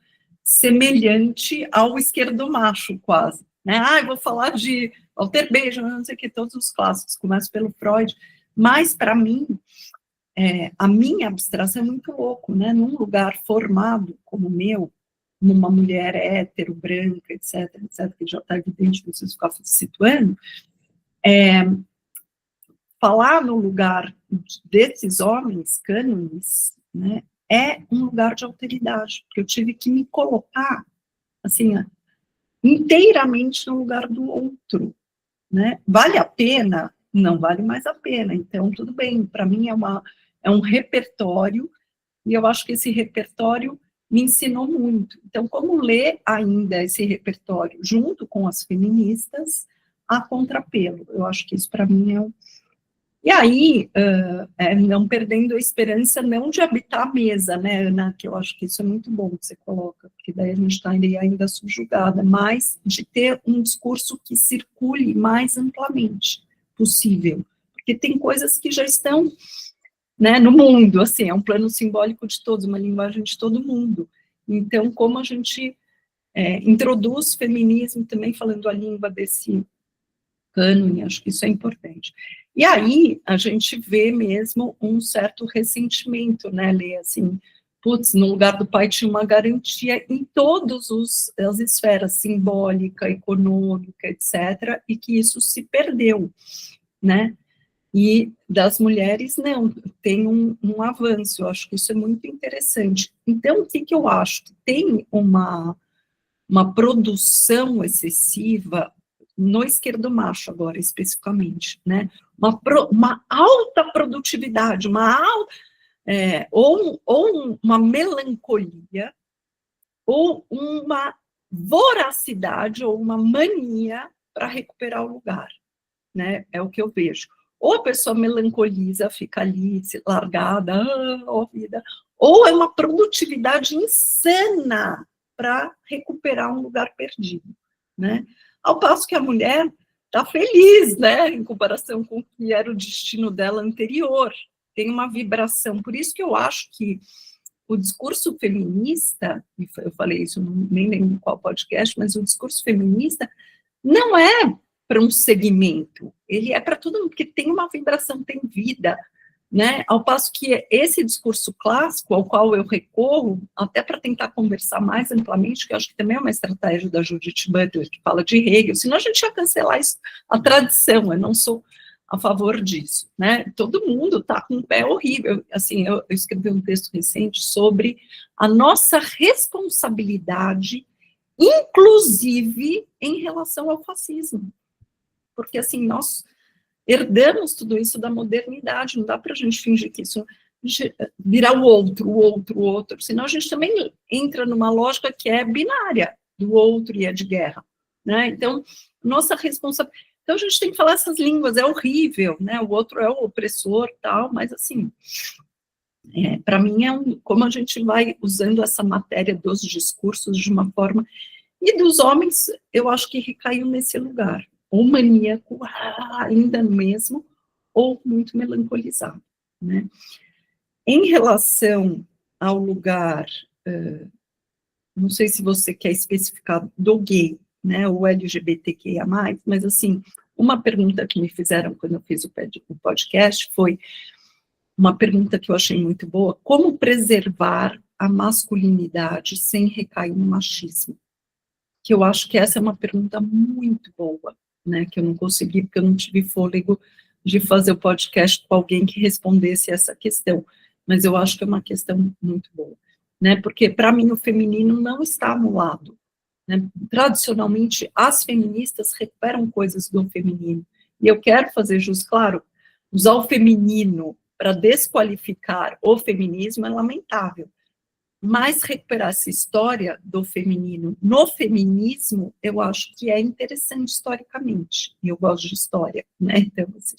semelhante ao esquerdomacho, quase. Né? Eu vou falar de Walter Benjamin, não sei o que, todos os clássicos, começo pelo Freud, mas, para mim, a minha abstração é muito louco, né? Num lugar formado como o meu, numa mulher hétero, branca, etc., que já está evidente que vocês ficam se situando, falar no lugar desses homens cânones, né, é um lugar de alteridade, porque eu tive que me colocar, assim, inteiramente no lugar do outro, né? Vale a pena? Não vale mais a pena, então tudo bem, para mim é um repertório, e eu acho que esse repertório me ensinou muito. Então, como ler ainda esse repertório junto com as feministas a contrapelo? Eu acho que isso para mim é E aí, não perdendo a esperança não de habitar a mesa, né, Ana, que eu acho que isso é muito bom que você coloca, porque daí a gente está ainda subjugada, mas de ter um discurso que circule mais amplamente possível, porque tem coisas que já estão, né, no mundo, assim, é um plano simbólico de todos, uma linguagem de todo mundo. Então, como a gente introduz feminismo também falando a língua desse cânone, acho que isso é importante. E aí, a gente vê mesmo um certo ressentimento, né, Lê, assim, putz, no lugar do pai tinha uma garantia em todas as esferas, simbólica, econômica, etc., e que isso se perdeu, né, e das mulheres, não, tem um avanço, eu acho que isso é muito interessante. Então, o que eu acho? Tem uma produção excessiva no esquerdo macho agora, especificamente, né? Uma alta produtividade, ou uma melancolia, ou uma voracidade, ou uma mania para recuperar o lugar, né? É o que eu vejo. Ou a pessoa melancoliza, fica ali, largada, vida, ou é uma produtividade insana para recuperar um lugar perdido, né? Ao passo que a mulher está feliz, né, em comparação com o que era o destino dela anterior, tem uma vibração, por isso que eu acho que o discurso feminista, e eu falei isso, nem lembro qual podcast, mas o discurso feminista não é para um segmento, ele é para todo mundo, porque tem uma vibração, tem vida, né? Ao passo que esse discurso clássico, ao qual eu recorro, até para tentar conversar mais amplamente, que eu acho que também é uma estratégia da Judith Butler, que fala de Hegel, senão a gente ia cancelar isso, a tradição, eu não sou a favor disso, né? Todo mundo está com um pé horrível, assim, eu escrevi um texto recente sobre a nossa responsabilidade, inclusive em relação ao fascismo, porque, assim, nós herdamos tudo isso da modernidade, não dá para a gente fingir que isso virar o outro, senão a gente também entra numa lógica que é binária, do outro e é de guerra, né? Então, nossa responsabilidade... Então, a gente tem que falar essas línguas, é horrível, né? O outro é o opressor, tal, mas, assim, para mim, como a gente vai usando essa matéria dos discursos de uma forma... E dos homens, eu acho que recaiu nesse lugar, ou maníaco, ainda mesmo, ou muito melancolizado, né? Em relação ao lugar, não sei se você quer especificar do gay, né, ou LGBTQIA+, mas, assim, uma pergunta que me fizeram quando eu fiz o podcast foi uma pergunta que eu achei muito boa: como preservar a masculinidade sem recair no machismo? Que eu acho que essa é uma pergunta muito boa, né, que eu não consegui, porque eu não tive fôlego de fazer o podcast com alguém que respondesse essa questão, mas eu acho que é uma questão muito boa, né, porque para mim o feminino não está anulado, né, tradicionalmente as feministas recuperam coisas do feminino, e eu quero fazer jus, claro, usar o feminino para desqualificar o feminismo é lamentável, mas recuperar essa história do feminino no feminismo, eu acho que é interessante historicamente, e eu gosto de história, né, então, assim,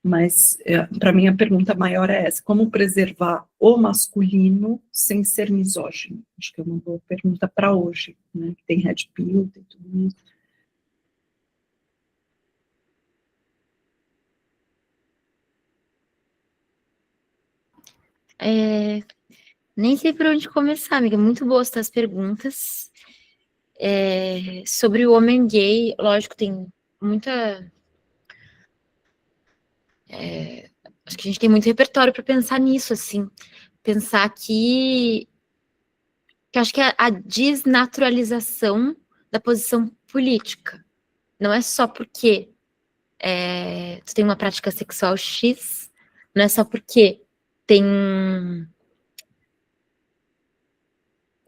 mas para mim a pergunta maior é essa: como preservar o masculino sem ser misógino? Acho que é uma boa pergunta para hoje, né, que tem red pill, tem tudo isso. Nem sei por onde começar, amiga. Muito boas as perguntas. Sobre o homem gay, lógico, tem muita... acho que a gente tem muito repertório para pensar nisso, assim. Pensar que acho que a desnaturalização da posição política. Não é só porque tu tem uma prática sexual X, não é só porque tem...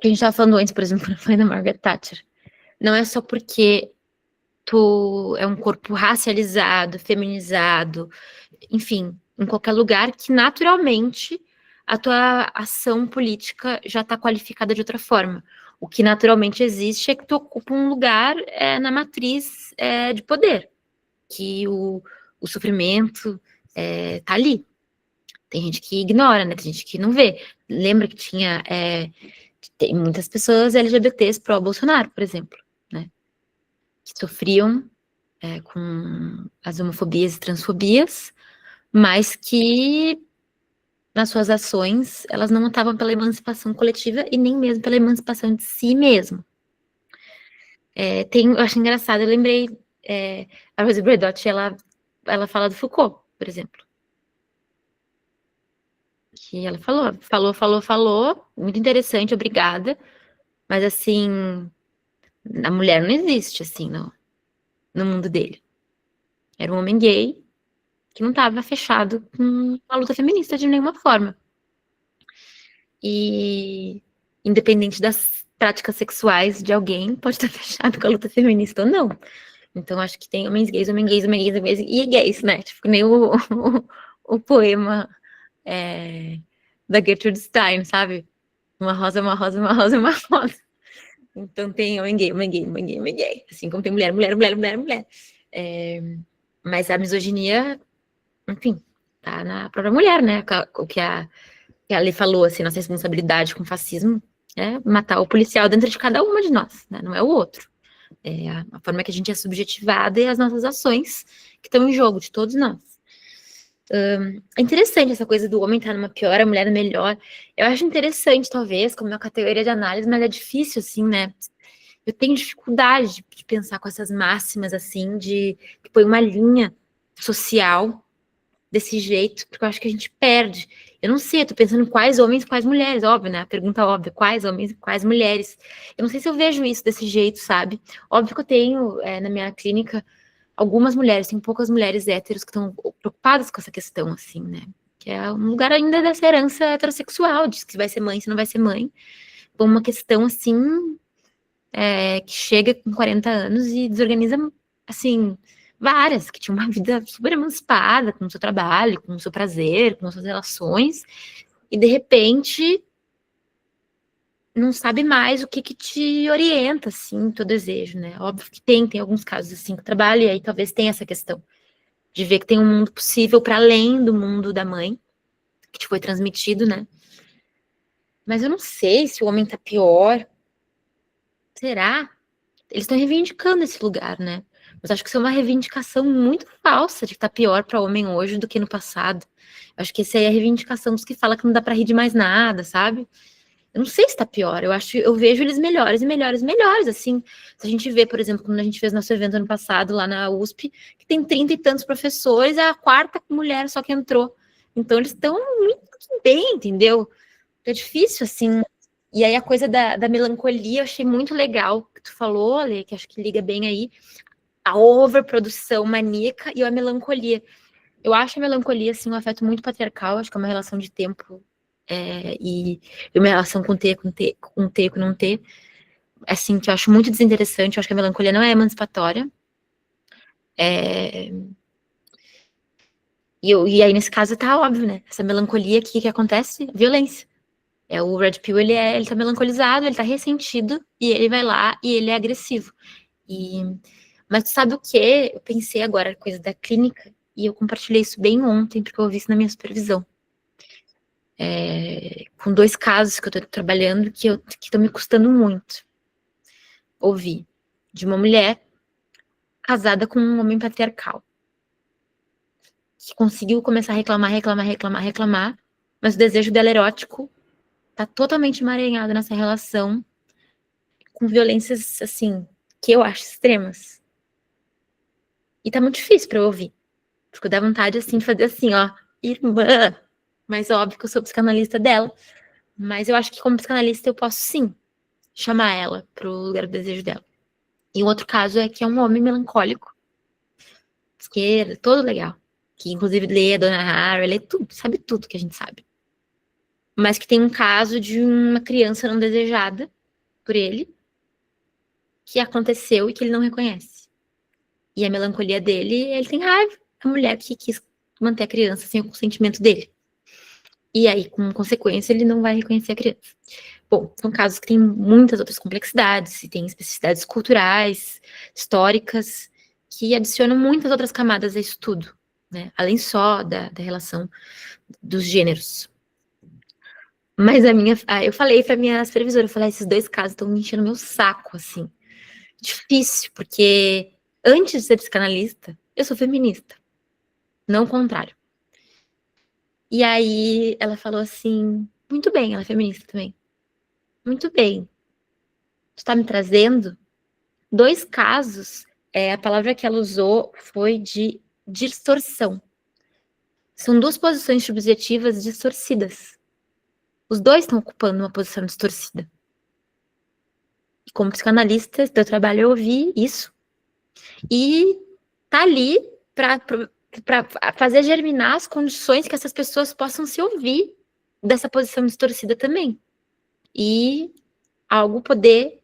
que a gente estava falando antes, por exemplo, foi da Margaret Thatcher. Não é só porque tu é um corpo racializado, feminizado, enfim, em qualquer lugar, que naturalmente a tua ação política já está qualificada de outra forma. O que naturalmente existe é que tu ocupa um lugar na matriz de poder, que o sofrimento tá ali. Tem gente que ignora, né? Tem gente que não vê. Lembra que tem muitas pessoas LGBTs pró-Bolsonaro, por exemplo, né? Que sofriam com as homofobias e transfobias, mas que nas suas ações elas não lutavam pela emancipação coletiva e nem mesmo pela emancipação de si mesmo. Eu acho engraçado, eu lembrei, A Rose Berdot, ela fala do Foucault, por exemplo. Que ela falou, muito interessante, obrigada. Mas, assim, a mulher não existe, assim, no mundo dele. Era um homem gay que não estava fechado com a luta feminista de nenhuma forma. E, independente das práticas sexuais de alguém, pode estar fechado com a luta feminista ou não. Então, acho que tem homens gays, e gays, né? Tipo, nem o poema da Gertrude Stein, sabe? Uma rosa, uma rosa, uma rosa, uma rosa. Então, tem homem gay, homem gay, homem gay, homem gay. Assim como tem mulher, mulher, mulher, mulher, mulher. Mas a misoginia, enfim, tá na própria mulher, né? O que a lei falou, assim, nossa responsabilidade com o fascismo é matar o policial dentro de cada uma de nós, né? Não é o outro. É a forma que a gente é subjetivada e as nossas ações que estão em jogo, de todos nós. É interessante essa coisa do homem estar numa pior, a mulher melhor. Eu acho interessante, talvez, como uma categoria de análise, mas é difícil, assim, né? Eu tenho dificuldade de pensar com essas máximas, assim, que põe uma linha social desse jeito, porque eu acho que a gente perde. Eu não sei, eu tô pensando em quais homens e quais mulheres, óbvio, né? A pergunta óbvia, quais homens e quais mulheres. Eu não sei se eu vejo isso desse jeito, sabe? Óbvio que eu tenho, na minha clínica, algumas mulheres, tem poucas mulheres héteros que estão preocupadas com essa questão, assim, né? Que é um lugar ainda dessa herança heterossexual, de se vai ser mãe, se não vai ser mãe. Uma questão, assim, que chega com 40 anos e desorganiza, assim, várias, que tinham uma vida super emancipada, com o seu trabalho, com o seu prazer, com as suas relações, e de repente não sabe mais o que te orienta, assim, teu desejo, né? Óbvio que tem alguns casos, assim, que eu trabalho, e aí talvez tenha essa questão de ver que tem um mundo possível para além do mundo da mãe, que te foi transmitido, né? Mas eu não sei se o homem tá pior. Será? Eles estão reivindicando esse lugar, né? Mas acho que isso é uma reivindicação muito falsa de que tá pior para homem hoje do que no passado. Eu acho que essa aí é a reivindicação dos que falam que não dá para rir de mais nada, sabe? Eu não sei se tá pior, eu vejo eles melhores e melhores e melhores, assim. Se a gente vê, por exemplo, quando a gente fez nosso evento ano passado lá na USP, que tem 30 e tantos professores, é a quarta mulher só que entrou. Então eles estão muito bem, entendeu? É difícil, assim. E aí a coisa da melancolia, eu achei muito legal que tu falou, Ale, que acho que liga bem aí, a overprodução maníaca e a melancolia. Eu acho a melancolia, assim, um afeto muito patriarcal, acho que é uma relação de tempo e uma relação com ter, com ter, com não ter, assim, que eu acho muito desinteressante, eu acho que a melancolia não é emancipatória. E aí, nesse caso, tá óbvio, né? Essa melancolia aqui, que acontece? Violência. O Red Pill, ele tá melancolizado, ele tá ressentido, e ele vai lá e ele é agressivo. Mas tu sabe o que? Eu pensei agora, coisa da clínica, e eu compartilhei isso bem ontem, porque eu ouvi isso na minha supervisão. Com 2 casos que eu tô trabalhando, que estão me custando muito ouvir. De uma mulher casada com um homem patriarcal, que conseguiu começar a reclamar, mas o desejo dela erótico tá totalmente emaranhado nessa relação, com violências, assim, que eu acho extremas. E tá muito difícil pra eu ouvir. Porque dá vontade, assim, de fazer assim, ó, irmã. Mas óbvio que eu sou psicanalista dela. Mas eu acho que como psicanalista eu posso, sim, chamar ela pro lugar do desejo dela. E o outro caso é que é um homem melancólico, esquerda, todo legal. Que inclusive lê a Dona Harry, lê tudo, sabe tudo que a gente sabe. Mas que tem um caso de uma criança não desejada por ele, que aconteceu e que ele não reconhece. E a melancolia dele, ele tem raiva da mulher que quis manter a criança sem o consentimento dele. E aí, com consequência, ele não vai reconhecer a criança. Bom, são casos que têm muitas outras complexidades, e tem especificidades culturais, históricas, que adicionam muitas outras camadas a isso tudo, né? Além só da relação dos gêneros. Mas eu falei pra minha supervisora, eu falei, esses 2 casos estão me enchendo meu saco, assim. Difícil, porque antes de ser psicanalista, eu sou feminista. Não o contrário. E aí ela falou assim, muito bem, ela é feminista também. Muito bem. Tu tá me trazendo 2 casos a palavra que ela usou foi de distorção. São duas posições subjetivas distorcidas. Os dois estão ocupando uma posição distorcida. E como psicanalista, teu trabalho é ouvir isso e tá ali para fazer germinar as condições que essas pessoas possam se ouvir dessa posição distorcida também. E algo poder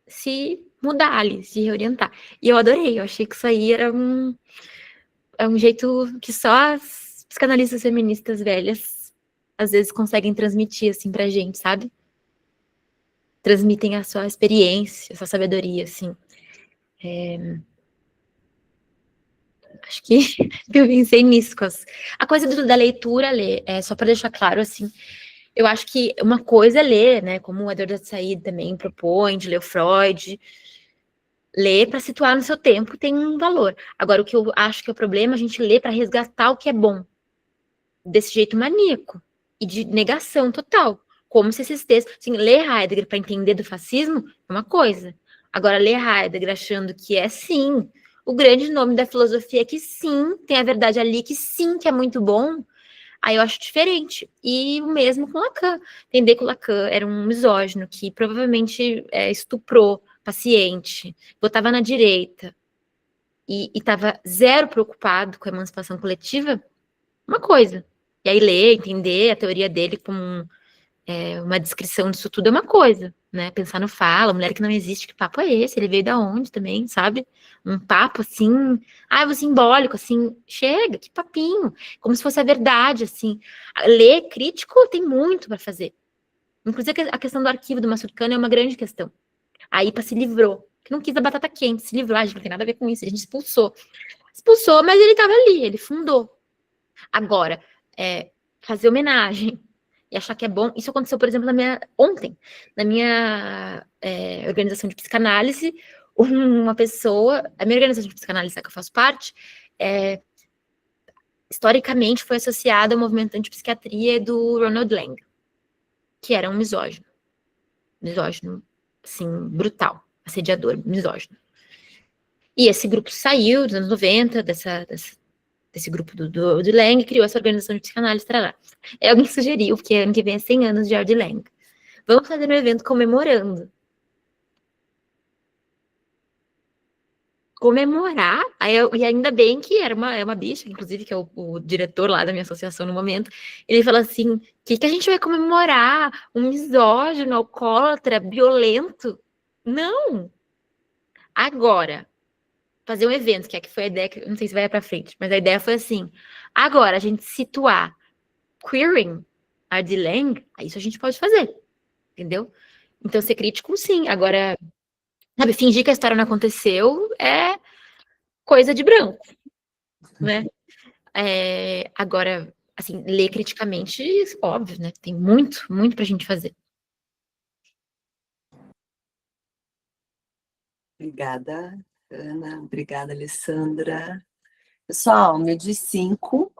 se mudar ali, se reorientar. E eu adorei, eu achei que isso aí era um jeito que só as psicanalistas feministas velhas às vezes conseguem transmitir, assim, pra gente, sabe? Transmitem a sua experiência, a sua sabedoria, assim. Acho que eu pensei nisso. A coisa da leitura, ler, só para deixar claro, assim, eu acho que uma coisa é ler, né, como o Edward Said também propõe, de ler o Freud, ler para situar no seu tempo tem um valor. Agora, o que eu acho que é o problema, a gente lê para resgatar o que é bom, desse jeito maníaco, e de negação total, como se esses textos, assim, ler Heidegger para entender do fascismo é uma coisa, agora ler Heidegger achando que é, sim, o grande nome da filosofia, que sim, tem a verdade ali, que sim, que é muito bom, aí eu acho diferente. E o mesmo com Lacan. Entender que o Lacan era um misógino que provavelmente estuprou paciente, votava na direita e estava zero preocupado com a emancipação coletiva, uma coisa. E aí ler, entender a teoria dele como uma descrição disso tudo é uma coisa, né? Pensar no Fala, mulher que não existe, que papo é esse? Ele veio da onde também, sabe? Um papo assim, o simbólico, assim, chega, que papinho, como se fosse a verdade, assim. Ler crítico tem muito para fazer. Inclusive a questão do arquivo do Mazzucano é uma grande questão. A IPA se livrou, que não quis a batata quente, se livrou, a gente não tem nada a ver com isso, a gente expulsou. Expulsou, mas ele estava ali, ele fundou. Agora, fazer homenagem e achar que é bom, isso aconteceu, por exemplo, ontem, na minha organização de psicanálise, uma pessoa, a minha organização de psicanálise que eu faço parte, historicamente foi associada ao movimento de antipsiquiatria do Ronald Lang, que era um misógino, assim, brutal, assediador, misógino. E esse grupo saiu dos anos 90, desse grupo do Lang, criou essa organização de psicanálise, tarará. Alguém sugeriu, porque ano que vem é 100 anos de Ard Lang. Vamos fazer um evento comemorando. Comemorar, e ainda bem que era uma bicha, inclusive, que é o diretor lá da minha associação no momento, ele fala assim, o que a gente vai comemorar? Um misógino, alcoólatra, violento? Não! Agora, fazer um evento, que foi a ideia, que não sei se vai para frente, mas a ideia foi assim, agora a gente situar queering Ard Lang, isso a gente pode fazer, entendeu? Então, ser crítico, sim. Agora, sabe, fingir que a história não aconteceu é coisa de branco, né? Agora, assim, ler criticamente, óbvio, né? Tem muito, muito pra gente fazer. Obrigada, Ana. Obrigada, Alessandra. Pessoal, 5:05.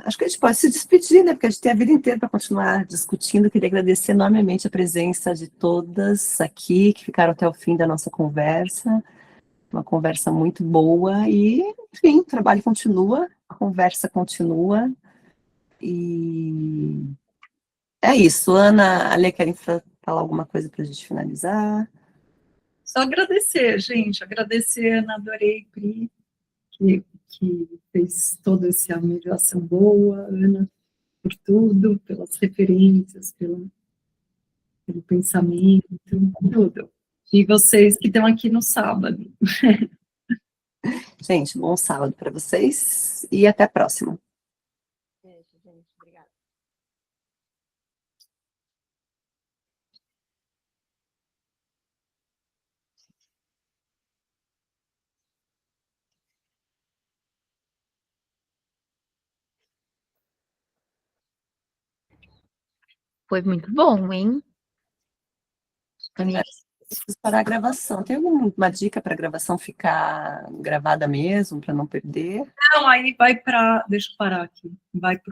Acho que a gente pode se despedir, né? Porque a gente tem a vida inteira para continuar discutindo. Queria agradecer enormemente a presença de todas aqui que ficaram até o fim da nossa conversa. Uma conversa muito boa e, enfim, o trabalho continua, a conversa continua. E é isso. Ana, Ale, querem falar alguma coisa para a gente finalizar? Só agradecer, gente. Agradecer, Ana, adorei, Pri, que fez toda essa mediação boa, Ana, por tudo, pelas referências, pelo pensamento, tudo. E vocês que estão aqui no sábado. Gente, bom sábado para vocês e até a próxima. Beijo, gente. Obrigada. Foi muito bom, hein? Preciso parar a gravação. Tem alguma dica para a gravação ficar gravada mesmo, para não perder? Não, aí vai para... Deixa eu parar aqui. Vai para